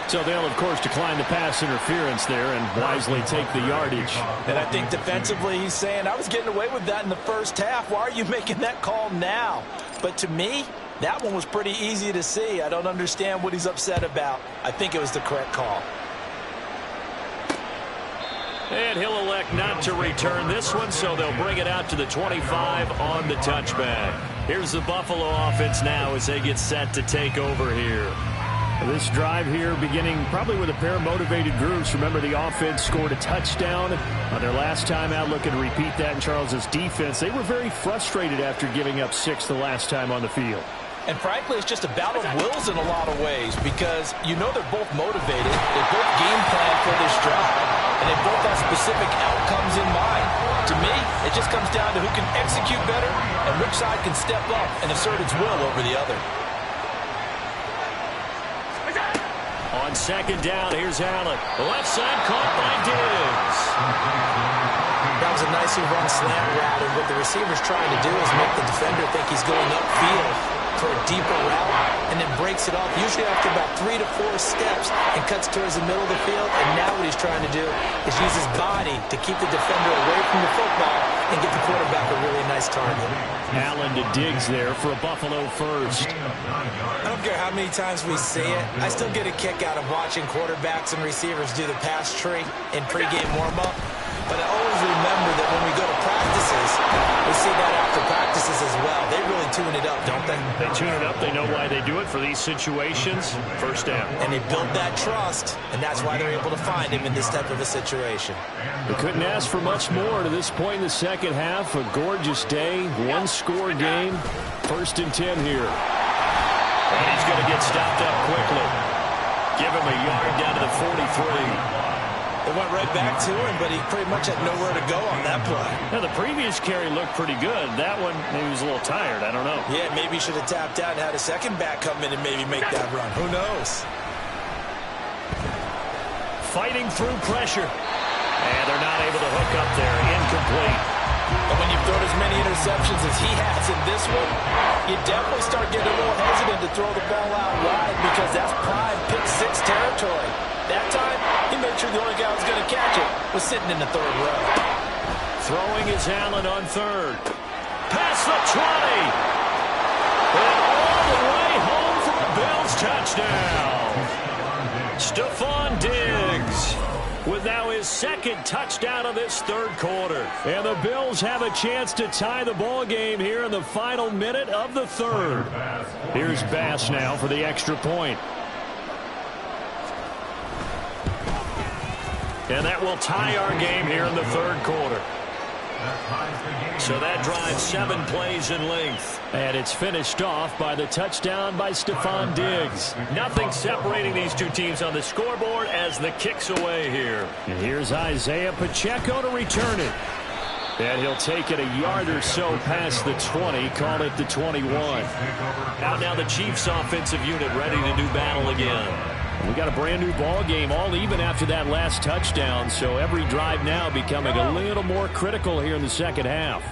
So they'll, of course, decline the pass interference there and wisely take the yardage. And I think defensively he's saying, I was getting away with that in the first half. Why are you making that call now? But to me, that one was pretty easy to see. I don't understand what he's upset about. I think it was the correct call. And he'll elect not to return this one, so they'll bring it out to the 25 on the touchback. Here's the Buffalo offense now as they get set to take over here. This drive here beginning probably with a pair of motivated groups. Remember, the offense scored a touchdown on their last time out. Looking to repeat that in Charles's defense. They were very frustrated after giving up 6 the last time on the field. And frankly, it's just a battle of wills in a lot of ways because you know they're both motivated. They both game plan for this drive, and they both have specific outcomes in mind. To me, it just comes down to who can execute better and which side can step up and assert its will over the other. On second down, here's Allen. The left side caught by Diggs. That was a nicely run slant route, and what the receiver's trying to do is make the defender think he's going upfield for a deeper route, and then breaks it off, usually after about 3 to 4 steps, and cuts towards the middle of the field. And now what he's trying to do is use his body to keep the defender away from the football and get the quarterback a really nice target. Allen to Diggs there for a Buffalo first. I don't care how many times we see it. I still get a kick out of watching quarterbacks and receivers do the pass tree in pregame warm-up. But I always remember that when we go to practices, we see that after practices as well. They really tune it up, don't they? They tune it up. They know why they do it for these situations. First down. And they build that trust, and that's why they're able to find him in this type of a situation. They couldn't ask for much more to this point in the second half. A gorgeous day, one-score game. 1st and 10 here. And he's going to get stopped up quickly. Give him a yard down to the 43. It went right back to him, but he pretty much had nowhere to go on that play. Now, the previous carry looked pretty good. That one, maybe he was a little tired. I don't know. Yeah, maybe he should have tapped out and had a second back come in and maybe make that run. Who knows? Fighting through pressure. And they're not able to hook up there. Incomplete. And when you've thrown as many interceptions as he has in this one, you definitely start getting a little hesitant to throw the ball out wide because that's prime pick-6 territory. That time, he made sure the only guy who was going to catch it was sitting in the 3rd row. Throwing is Allen on 3rd. Past the 20. And all the way home for a Bills touchdown. Stephon Diggs with now his 2nd touchdown of this 3rd quarter. And the Bills have a chance to tie the ball game here in the final minute of the 3rd. Here's Bass now for the extra point. And that will tie our game here in the 3rd quarter. So that drives 7 plays in length. And it's finished off by the touchdown by Stephon Diggs. Nothing separating these two teams on the scoreboard as the kick's away here. And here's Isaiah Pacheco to return it. And he'll take it a yard or so past the 20, call it the 21. Out now the Chiefs offensive unit ready to do battle again. We got a brand new ball game, all even after that last touchdown, so every drive now becoming a little more critical here in the second half.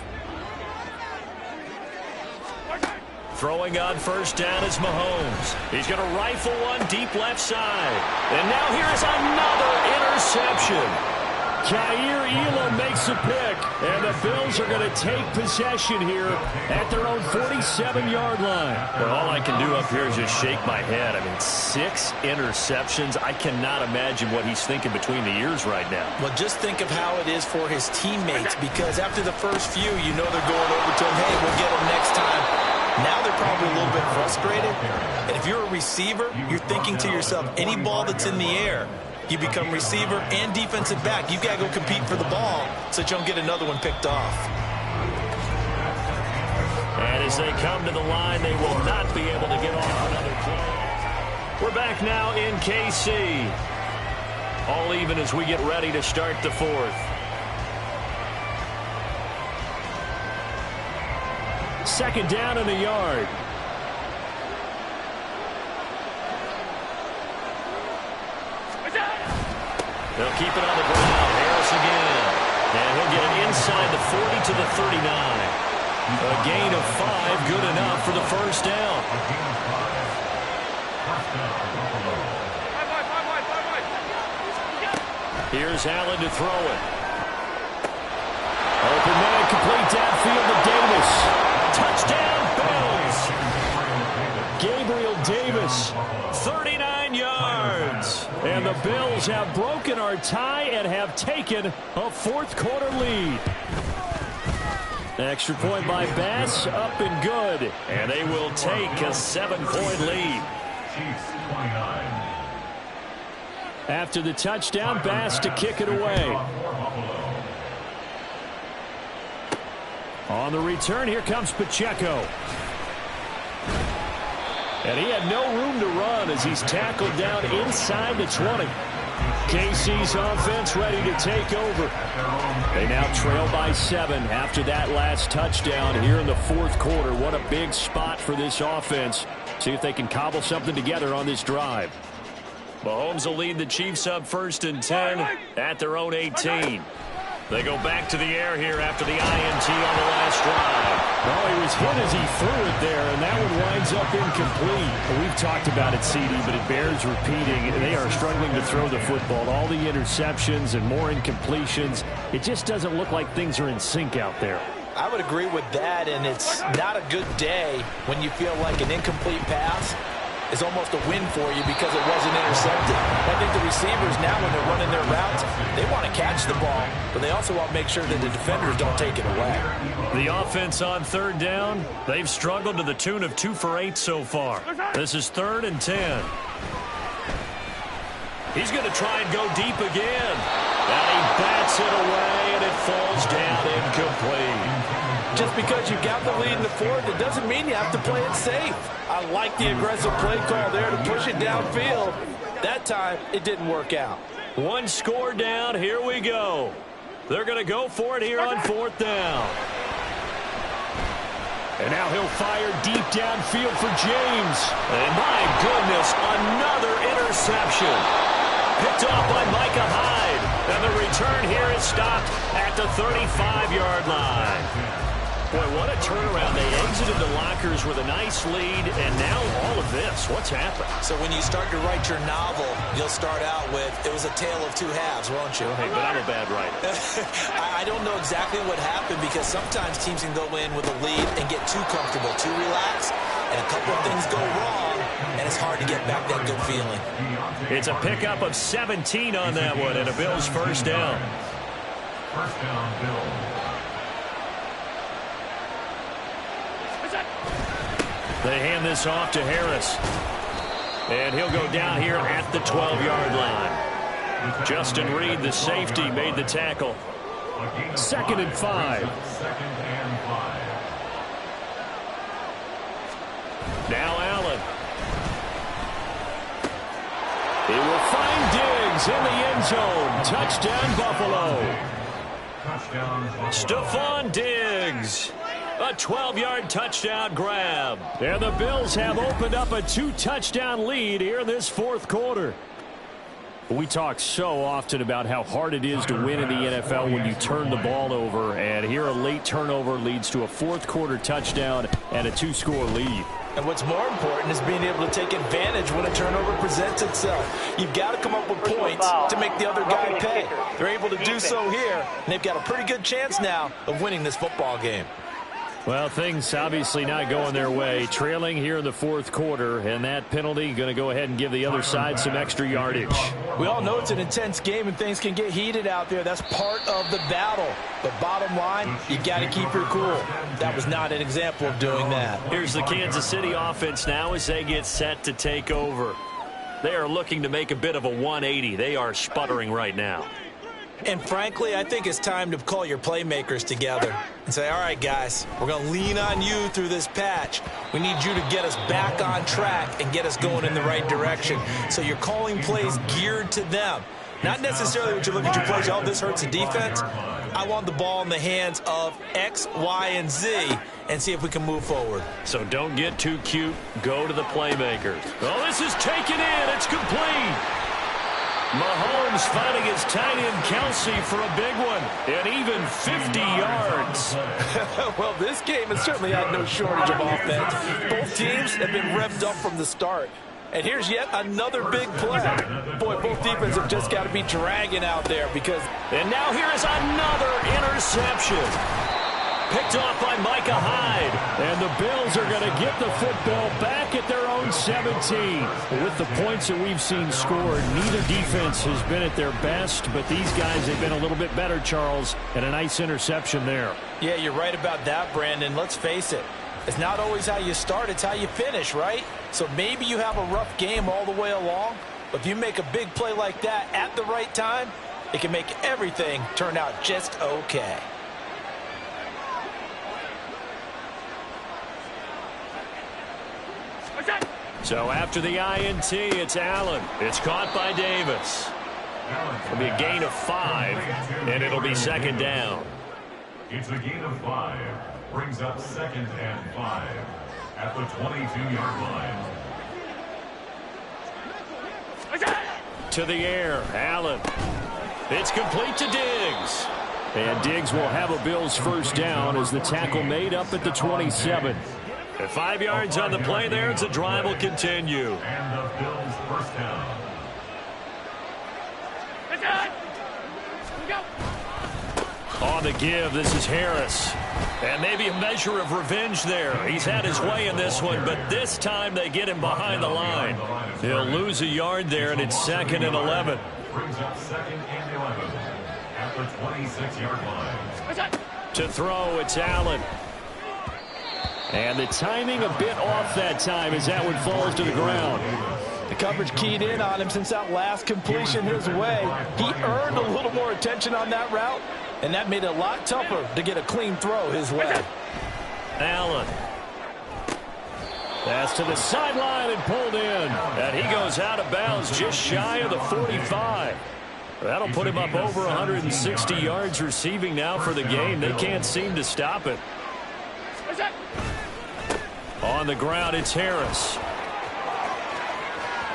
Throwing on 1st down is Mahomes. He's going to rifle one deep left side. And now here is another interception. Khair Elam makes a pick, and the Bills are going to take possession here at their own 47-yard line. Well, all I can do up here is just shake my head. I mean, 6 interceptions. I cannot imagine what he's thinking between the ears right now. Well, just think of how it is for his teammates, because after the first few, you know they're going over to him, hey, we'll get him next time. Now they're probably a little bit frustrated. And if you're a receiver, you're thinking to yourself, any ball that's in the air, you become receiver and defensive back. You got to go compete for the ball so that you don't get another one picked off. And as they come to the line, they will not be able to get off another play. We're back now in KC. All even as we get ready to start the 4th. second down and a yard. They'll keep it on the ground. Harris again. And he'll get it inside the 40 to the 39. A gain of 5, good enough for the first down. Here's Allen to throw it. Open man, complete downfield to Davis. Touchdown, Bills. Gabriel Davis, 39 yards. And the Bills have broken our tie and have taken a fourth-quarter lead. Extra point by Bass, up and good. And they will take a 7-point lead. After the touchdown, Bass to kick it away. On the return, here comes Pacheco. And he had no room to run as he's tackled down inside the 20. KC's offense ready to take over. They now trail by 7 after that last touchdown here in the fourth quarter. What a big spot for this offense. See if they can cobble something together on this drive. Mahomes will lead the Chiefs up 1st and 10 at their own 18. They go back to the air here after the INT on the last drive. Well, he was hit as he threw it there, and that one winds up incomplete. We've talked about it, CD, but it bears repeating. They are struggling to throw the football. All the interceptions and more incompletions. It just doesn't look like things are in sync out there. I would agree with that, and it's not a good day when you feel like an incomplete pass is almost a win for you because it wasn't intercepted. I think the receivers now, when they're running their routes, they want to catch the ball, but they also want to make sure that the defenders don't take it away. The offense on 3rd down, they've struggled to the tune of 2 for 8 so far. This is 3rd and 10. He's going to try and go deep again. And he bats it away, and it falls down incomplete. Just because you got the lead in the fourth, it doesn't mean you have to play it safe. I like the aggressive play call there to push it downfield. That time, it didn't work out. 1 score down. Here we go. They're going to go for it here on 4th down. And now he'll fire deep downfield for James. And my goodness, another interception. Picked off by Micah Hyde. And the return here is stopped at the 35-yard line. Boy, what a turnaround. They exited the lockers with a nice lead, and now all of this. What's happened? So when you start to write your novel, you'll start out with, it was a tale of 2 halves, won't you? Hey, but I'm a bad writer. I don't know exactly what happened because sometimes teams can go in with a lead and get too comfortable, too relaxed, and a couple of things go wrong, and it's hard to get back that good feeling. It's a pickup of 17 on that one, and a Bills first down. First down, Bills. They hand this off to Harris. And he'll go down here at the 12-yard line. Justin Reed, the safety, made the tackle. 2nd and 5. Now Allen. He will find Diggs in the end zone. Touchdown, Buffalo. Stephon Diggs. A 12-yard touchdown grab. And the Bills have opened up a 2-touchdown lead here in this fourth quarter. We talk so often about how hard it is to win in the NFL when you turn the ball over. And here a late turnover leads to a fourth-quarter touchdown and a 2-score lead. And what's more important is being able to take advantage when a turnover presents itself. You've got to come up with points to make the other guy pay. They're able to do so here, and they've got a pretty good chance now of winning this football game. Well, things obviously not going their way. Trailing here in the fourth quarter, and that penalty going to go ahead and give the other side some extra yardage. We all know it's an intense game and things can get heated out there. That's part of the battle. But bottom line, you got to keep your cool. That was not an example of doing that. Here's the Kansas City offense now as they get set to take over. They are looking to make a bit of a 180. They are sputtering right now. And frankly, I think it's time to call your playmakers together and say, all right, guys, we're going to lean on you through this patch. We need you to get us back on track and get us going in the right direction. So you're calling plays geared to them. Not necessarily what you look at your plays, oh, this hurts the defense. I want the ball in the hands of X, Y, and Z and see if we can move forward. So don't get too cute. Go to the playmakers. Oh, this is taken in. It's complete. Mahomes finding his tight end Kelsey for a big one. And even 50 yards. Well, this game has certainly had no shortage of offense. Both teams have been revved up from the start. And here's yet another big play. Boy, both defenses have just got to be dragging out there because... And now here is another interception. Picked off by Micah Hyde. And the Bills are going to get the football back at their own 17. With the points that we've seen scored, neither defense has been at their best, but these guys have been a little bit better, Charles, and a nice interception there. Yeah, you're right about that, Brandon. Let's face it. It's not always how you start, it's how you finish, right? So maybe you have a rough game all the way along, but if you make a big play like that at the right time, it can make everything turn out just okay. So after the INT, it's Allen. It's caught by Davis. It'll be a gain of 5, and it'll be second down. It's a gain of 5. Brings up 2nd and 5 at the 22-yard line. To the air, Allen. It's complete to Diggs. And Diggs will have a Bills first down as the tackle made up at the 27. At 5 yards on the play there, the drive will continue. And the Bills first down. On the give, this is Harris. And maybe a measure of revenge there. He's had his way in this one, but this time they get him behind the line. He'll lose a yard there, and it's 2nd and 11. Brings up 2nd and 11 at the 26-yard line. To throw, it's Allen. And the timing a bit off that time as that one falls to the ground. The coverage keyed in on him since that last completion his way. He earned a little more attention on that route, and that made it a lot tougher to get a clean throw his way. Allen. That's to the sideline and pulled in. And he goes out of bounds just shy of the 45. That'll put him up over 160 yards receiving now for the game. They can't seem to stop it. On the ground, it's Harris.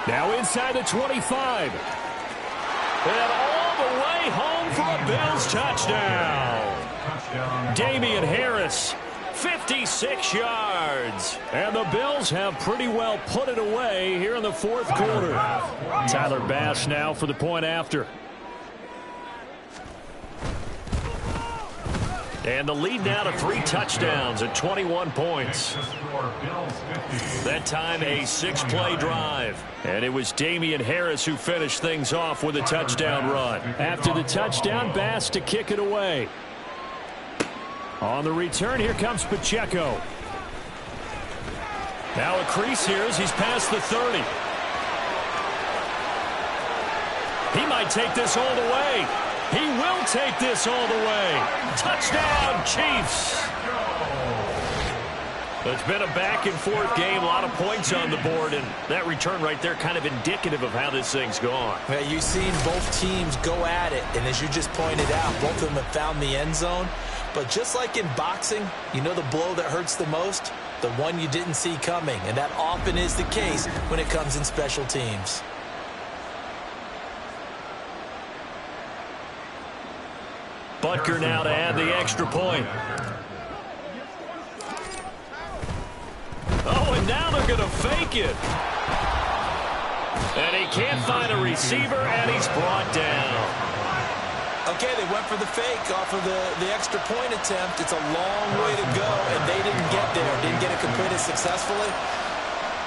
Now inside the 25. And all the way home for a Bills touchdown. Damian Harris, 56 yards. And the Bills have pretty well put it away here in the fourth quarter. Tyler Bass now for the point after. And the lead now to 3 touchdowns at 21 points. That time a 6-play drive. And it was Damian Harris who finished things off with a touchdown run. After the touchdown, Bass to kick it away. On the return, here comes Pacheco. Now a crease here as he's past the 30. He might take this all the way. He will take this all the way. Touchdown, Chiefs. It's been a back-and-forth game, a lot of points on the board, and that return right there kind of indicative of how this thing's gone. Yeah, you've seen both teams go at it, and as you just pointed out, both of them have found the end zone. But just like in boxing, you know the blow that hurts the most? The one you didn't see coming, and that often is the case when it comes in special teams. Butker now to add the extra point. Oh, and now they're going to fake it. And he can't find a receiver, and he's brought down. Okay, they went for the fake off of the extra point attempt. It's a long way to go, and they didn't get there. Didn't get it completed successfully.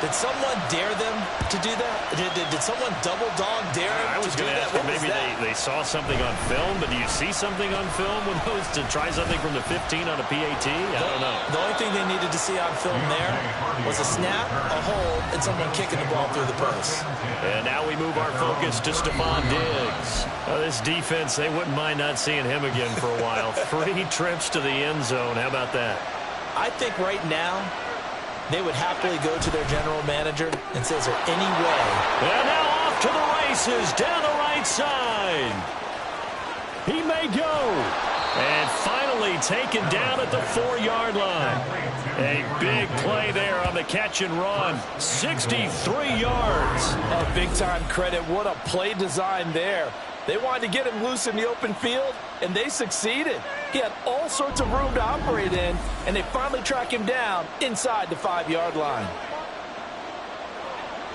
Did someone dare them to do that? Did someone double dog dare them I was to do going to that? ask if maybe they saw something on film, but do you see something on film when those to try something from the 15 on a PAT? I don't know. The only thing they needed to see on film there was a snap, a hold, and someone kicking the ball through the post. And now we move our focus to Stephon Diggs. This defense, they wouldn't mind not seeing him again for a while. 3 trips to the end zone. How about that? I think right now, they would happily go to their general manager and say, is there any way? And now off to the races down the right side. line. He may go. And finally taken down at the 4-yard line. A big play there on the catch and run. 63 yards. Oh, big-time credit. What a play design there. They wanted to get him loose in the open field, and they succeeded. He had all sorts of room to operate in, and they finally track him down inside the 5-yard line.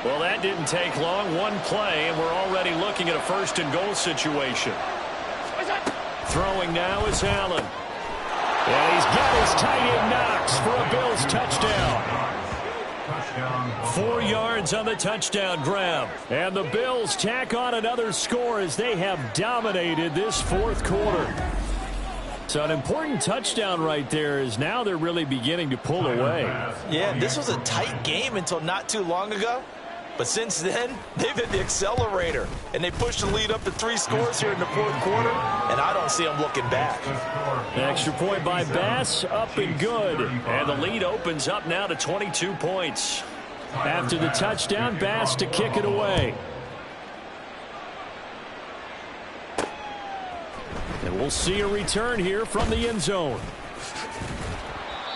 Well, that didn't take long. One play, and we're already looking at a 1st and goal situation. Throwing now is Allen. And he's got his tight end Knox for a Bills touchdown. 4 yards on the touchdown grab. And the Bills tack on another score as they have dominated this 4th quarter. So an important touchdown right there is now they're really beginning to pull away. Yeah, this was a tight game until not too long ago. But since then, they've hit the accelerator, and they pushed the lead up to 3 scores here in the 4th quarter, and I don't see them looking back. An extra point by Bass, up and good. And the lead opens up now to 22 points. After the touchdown, Bass to kick it away. And we'll see a return here from the end zone.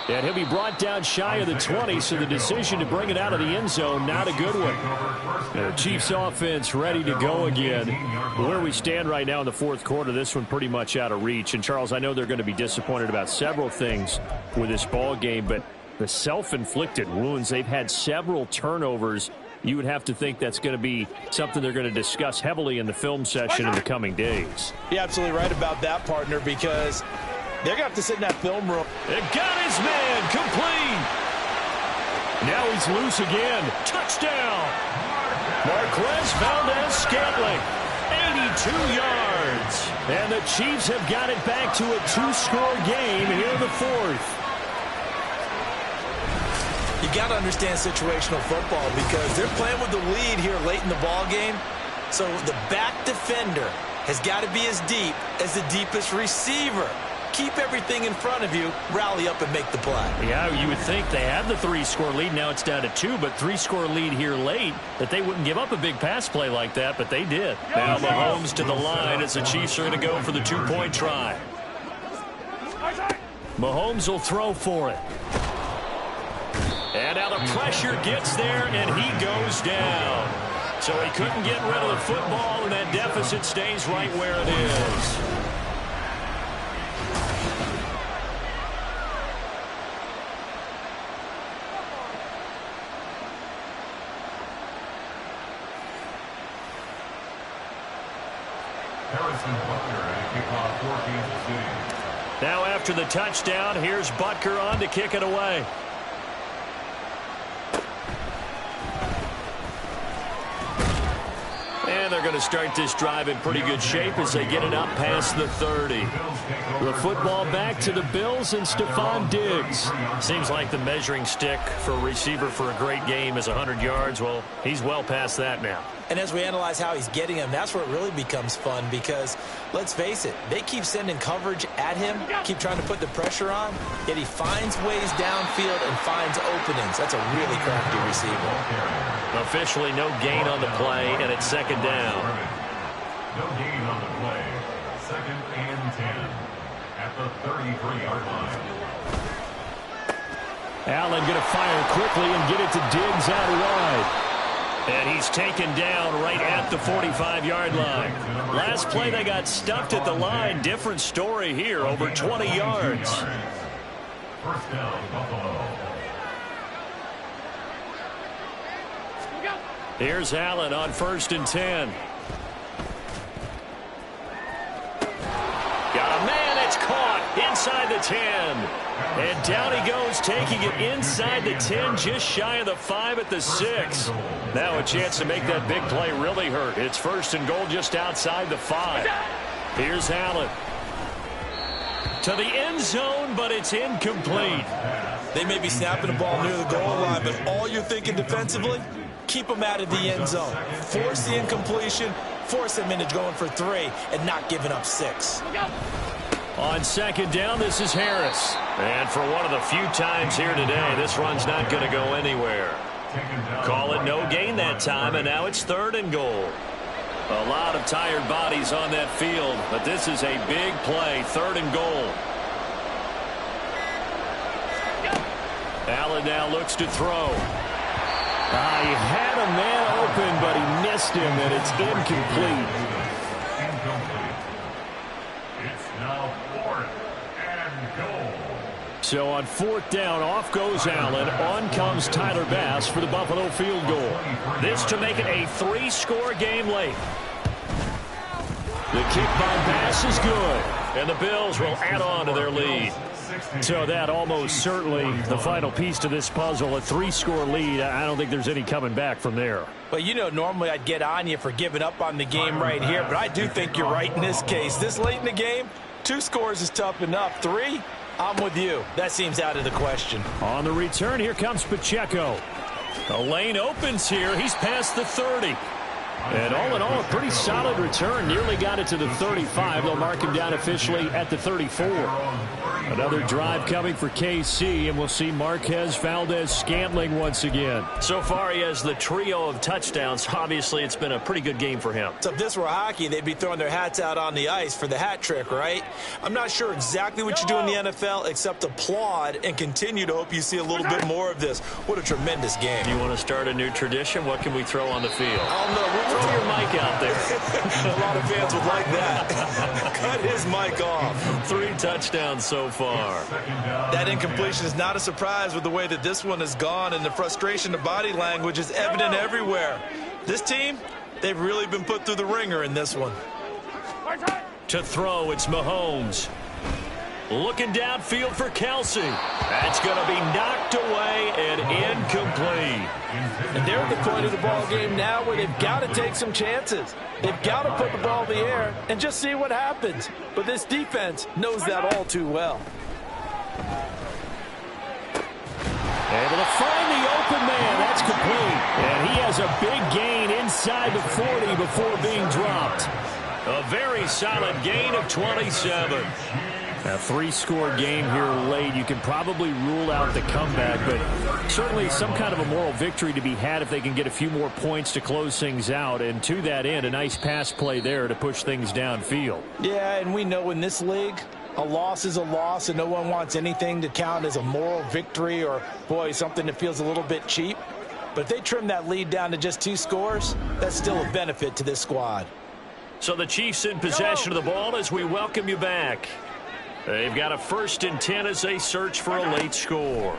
And he'll be brought down shy of the 20, so the decision to bring it out of the end zone, not a good one. And the Chiefs offense ready to go again. Where we stand right now in the 4th quarter, this one pretty much out of reach. And, Charles, I know they're going to be disappointed about several things with this ball game, but the self-inflicted wounds, they've had several turnovers. You would have to think that's going to be something they're going to discuss heavily in the film session in the coming days. You're absolutely right about that, partner, because they're going to have to sit in that film room. It got his man complete. Now he's loose again. Touchdown. Marquez Valdez-Scantling. 82 yards. And the Chiefs have got it back to a 2-score game here in the 4th. You got to understand situational football because they're playing with the lead here late in the ball game. So the back defender has got to be as deep as the deepest receiver. Keep everything in front of you, rally up and make the play. Yeah, you would think they had the 3-score lead. Now it's down to 2, but 3-score lead here late, that they wouldn't give up a big pass play like that, but they did. Now Mahomes to the line as the Chiefs are going to go for the 2-point try. Mahomes will throw for it. And now the pressure gets there, and he goes down. So he couldn't get rid of the football, and that deficit stays right where it is. Now after the touchdown, here's Butker on to kick it away. And they're going to start this drive in pretty good shape as they get it up past the 30. The football back to the Bills and Stephon Diggs. Seems like the measuring stick for a receiver for a great game is 100 yards. Well, he's well past that now. And as we analyze how he's getting them, that's where it really becomes fun because, let's face it, they keep sending coverage at him, keep trying to put the pressure on, yet he finds ways downfield and finds openings. That's a really crafty receiver. Officially no gain on the play, and it's 2nd down. No gain on the play. 2nd and 10 at the 33-yard line. Allen going to fire quickly and get it to Diggs out wide. And he's taken down right at the 45-yard line. Last play they got stuffed at the line. Different story here, over 20 yards. 1st down, Buffalo. Here's Allen on 1st and 10. Got a man, it's caught inside the 10. And down he goes, taking it inside the 10, just shy of the 5 at the 6. Now a chance to make that big play really hurt. It's 1st and goal just outside the 5. Here's Allen. To the end zone, but it's incomplete. They may be snapping the ball near the goal line, but all you're thinking defensively, keep them out of the end zone. Force the incompletion, force them into going for 3, and not giving up 6. On 2nd down, this is Harris. And for one of the few times here today, this run's not going to go anywhere. Call it no gain that time, and now it's 3rd and goal. A lot of tired bodies on that field, but this is a big play, 3rd and goal. Allen now looks to throw. He had a man open, but he missed him, and it's incomplete. It's now 4th and goal. So on 4th down, off goes Allen. On comes Tyler Bass for the Buffalo field goal. This to make it a 3-score game late. The kick by Bass is good, and the Bills will add on to their lead. So that almost certainly the final piece to this puzzle, a 3-score lead. I don't think there's any coming back from there. Well, you know, normally I'd get on you for giving up on the game right here, but I do think you're right in this case. This late in the game, 2 scores is tough enough. 3, I'm with you. That seems out of the question. On the return, here comes Pacheco. The lane opens here. He's past the 30. And all in all, a pretty solid return. Nearly got it to the 35. They'll mark him down officially at the 34. Another drive coming for KC, and we'll see Marquez Valdez-Scantling once again. So far, he has the trio of touchdowns. Obviously, it's been a pretty good game for him. So if this were hockey, they'd be throwing their hats out on the ice for the hat trick, right? I'm not sure exactly what you do in the NFL except applaud and continue to hope you see a little bit more of this. What a tremendous game. You want to start a new tradition? What can we throw on the field? I don't know. Throw your mic out there. A lot of fans would like that. Cut his mic off. 3 touchdowns so far. That incompletion is not a surprise with the way that this one has gone, and the frustration, the body language is evident everywhere. This team, they've really been put through the ringer in this one. To throw, it's Mahomes. Looking downfield for Kelsey. That's going to be knocked away and incomplete. And they're at the point of the ball game now where they've got to take some chances. They've got to put the ball in the air and just see what happens. But this defense knows that all too well. Able to find the open man. That's complete. And he has a big gain inside the 40 before being dropped. A very solid gain of 27. A 3-score game here late. You can probably rule out the comeback, but certainly some kind of a moral victory to be had if they can get a few more points to close things out. And to that end, a nice pass play there to push things downfield. Yeah, and we know in this league, a loss is a loss, and no one wants anything to count as a moral victory or, boy, something that feels a little bit cheap. But if they trim that lead down to just 2 scores, that's still a benefit to this squad. So the Chiefs in possession of the ball as we welcome you back. They've got a 1st and 10 as they search for a late score.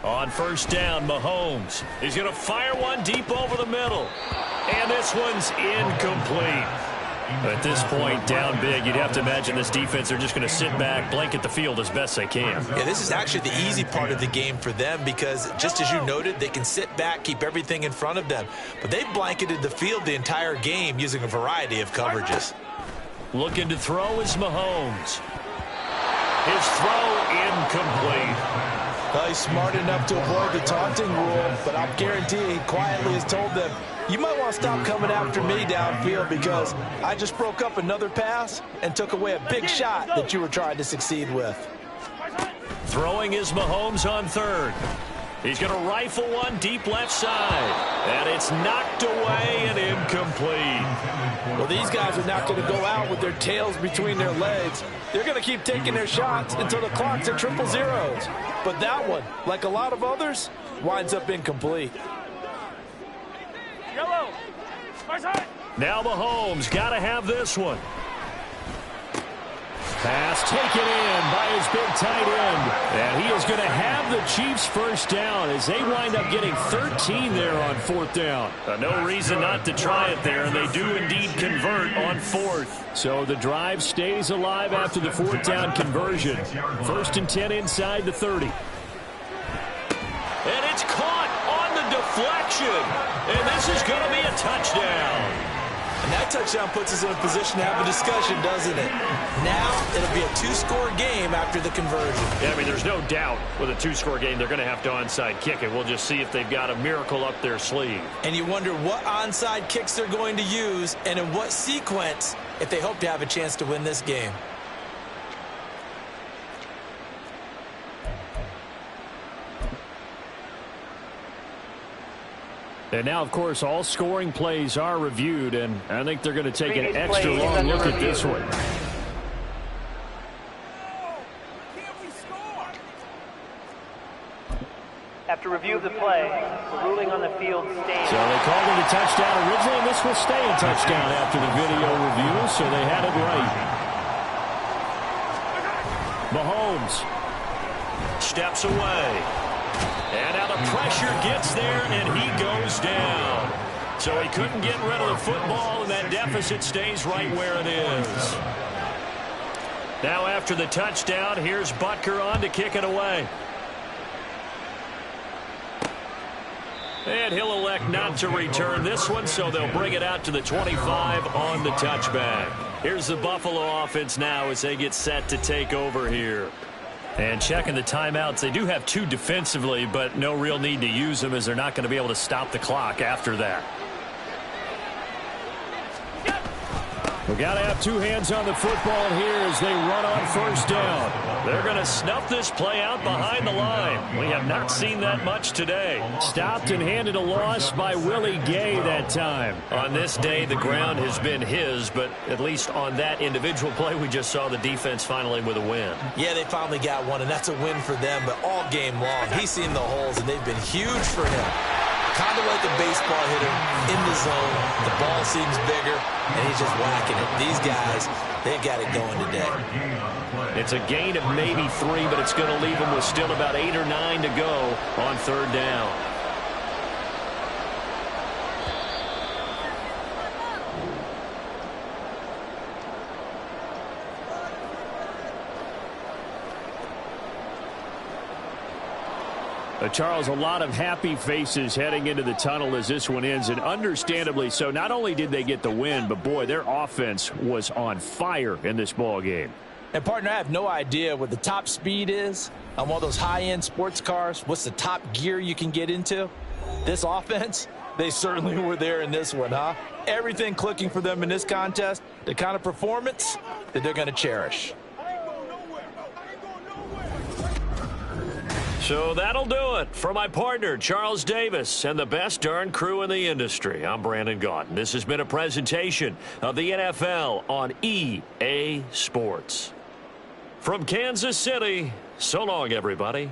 On 1st down, Mahomes. He's going to fire one deep over the middle. And this one's incomplete. At this point, down big, you'd have to imagine this defense are just going to sit back, blanket the field as best they can. Yeah, this is actually the easy part of the game for them because, just as you noted, they can sit back, keep everything in front of them. But they've blanketed the field the entire game using a variety of coverages. Looking to throw is Mahomes. His throw incomplete. Well, he's smart enough to avoid the taunting rule, but I'll guarantee he quietly has told them, you might want to stop coming after me downfield because I just broke up another pass and took away a big shot that you were trying to succeed with. Throwing is Mahomes on 3rd. He's going to rifle one deep left side. And it's knocked away and incomplete. Well, these guys are not going to go out with their tails between their legs. They're going to keep taking their shots until the clock's at 000. But that one, like a lot of others, winds up incomplete. Now Mahomes got to have this one. Pass taken in by his big tight end. And he is going to have the Chiefs 1st down as they wind up getting 13 there on 4th down. No reason not to try it there, and they do indeed convert on 4th. So the drive stays alive after the 4th down conversion. 1st and 10 inside the 30. And it's caught on the deflection. And this is going to be a touchdown. And that touchdown puts us in a position to have a discussion, doesn't it? Now it'll be a 2-score game after the conversion. Yeah, I mean, there's no doubt with a 2-score game they're going to have to onside kick it. We'll just see if they've got a miracle up their sleeve. And you wonder what onside kicks they're going to use and in what sequence if they hope to have a chance to win this game. And now, of course, all scoring plays are reviewed, and I think they're going to take an extra long look at this one. After review of the play, the ruling on the field stands. So they called it a touchdown originally, and this will stay a touchdown after the video review, so they had it right. Mahomes steps away. And now the pressure gets there, and he goes down. So he couldn't get rid of the football, and that deficit stays right where it is. Now after the touchdown, here's Butker on to kick it away. And he'll elect not to return this one, so they'll bring it out to the 25 on the touchback. Here's the Buffalo offense now as they get set to take over here. And checking the timeouts, they do have 2 defensively, but no real need to use them as they're not going to be able to stop the clock after that. We've got to have 2 hands on the football here as they run on first down. They're going to snuff this play out behind the line. We have not seen that much today. Stopped and handed a loss by Willie Gay that time. On this day, the ground has been his, but at least on that individual play, we just saw the defense finally with a win. Yeah, they finally got one, and that's a win for them, but all game long, he's seen the holes, and they've been huge for him. Kind of like a baseball hitter in the zone. The ball seems bigger, and he's just whacking it. These guys, they've got it going today. It's a gain of maybe 3, but it's going to leave them with still about 8 or 9 to go on third down. Charles, a lot of happy faces heading into the tunnel as this one ends, and understandably so. Not only did they get the win, but, boy, their offense was on fire in this ball game. And, partner, I have no idea what the top speed is on one of those high-end sports cars. What's the top gear you can get into? This offense, they certainly were there in this one, huh? Everything clicking for them in this contest, the kind of performance that they're going to cherish. So that'll do it for my partner, Charles Davis, and the best darn crew in the industry. I'm Brandon Gaudin. This has been a presentation of the NFL on EA Sports. From Kansas City, so long, everybody.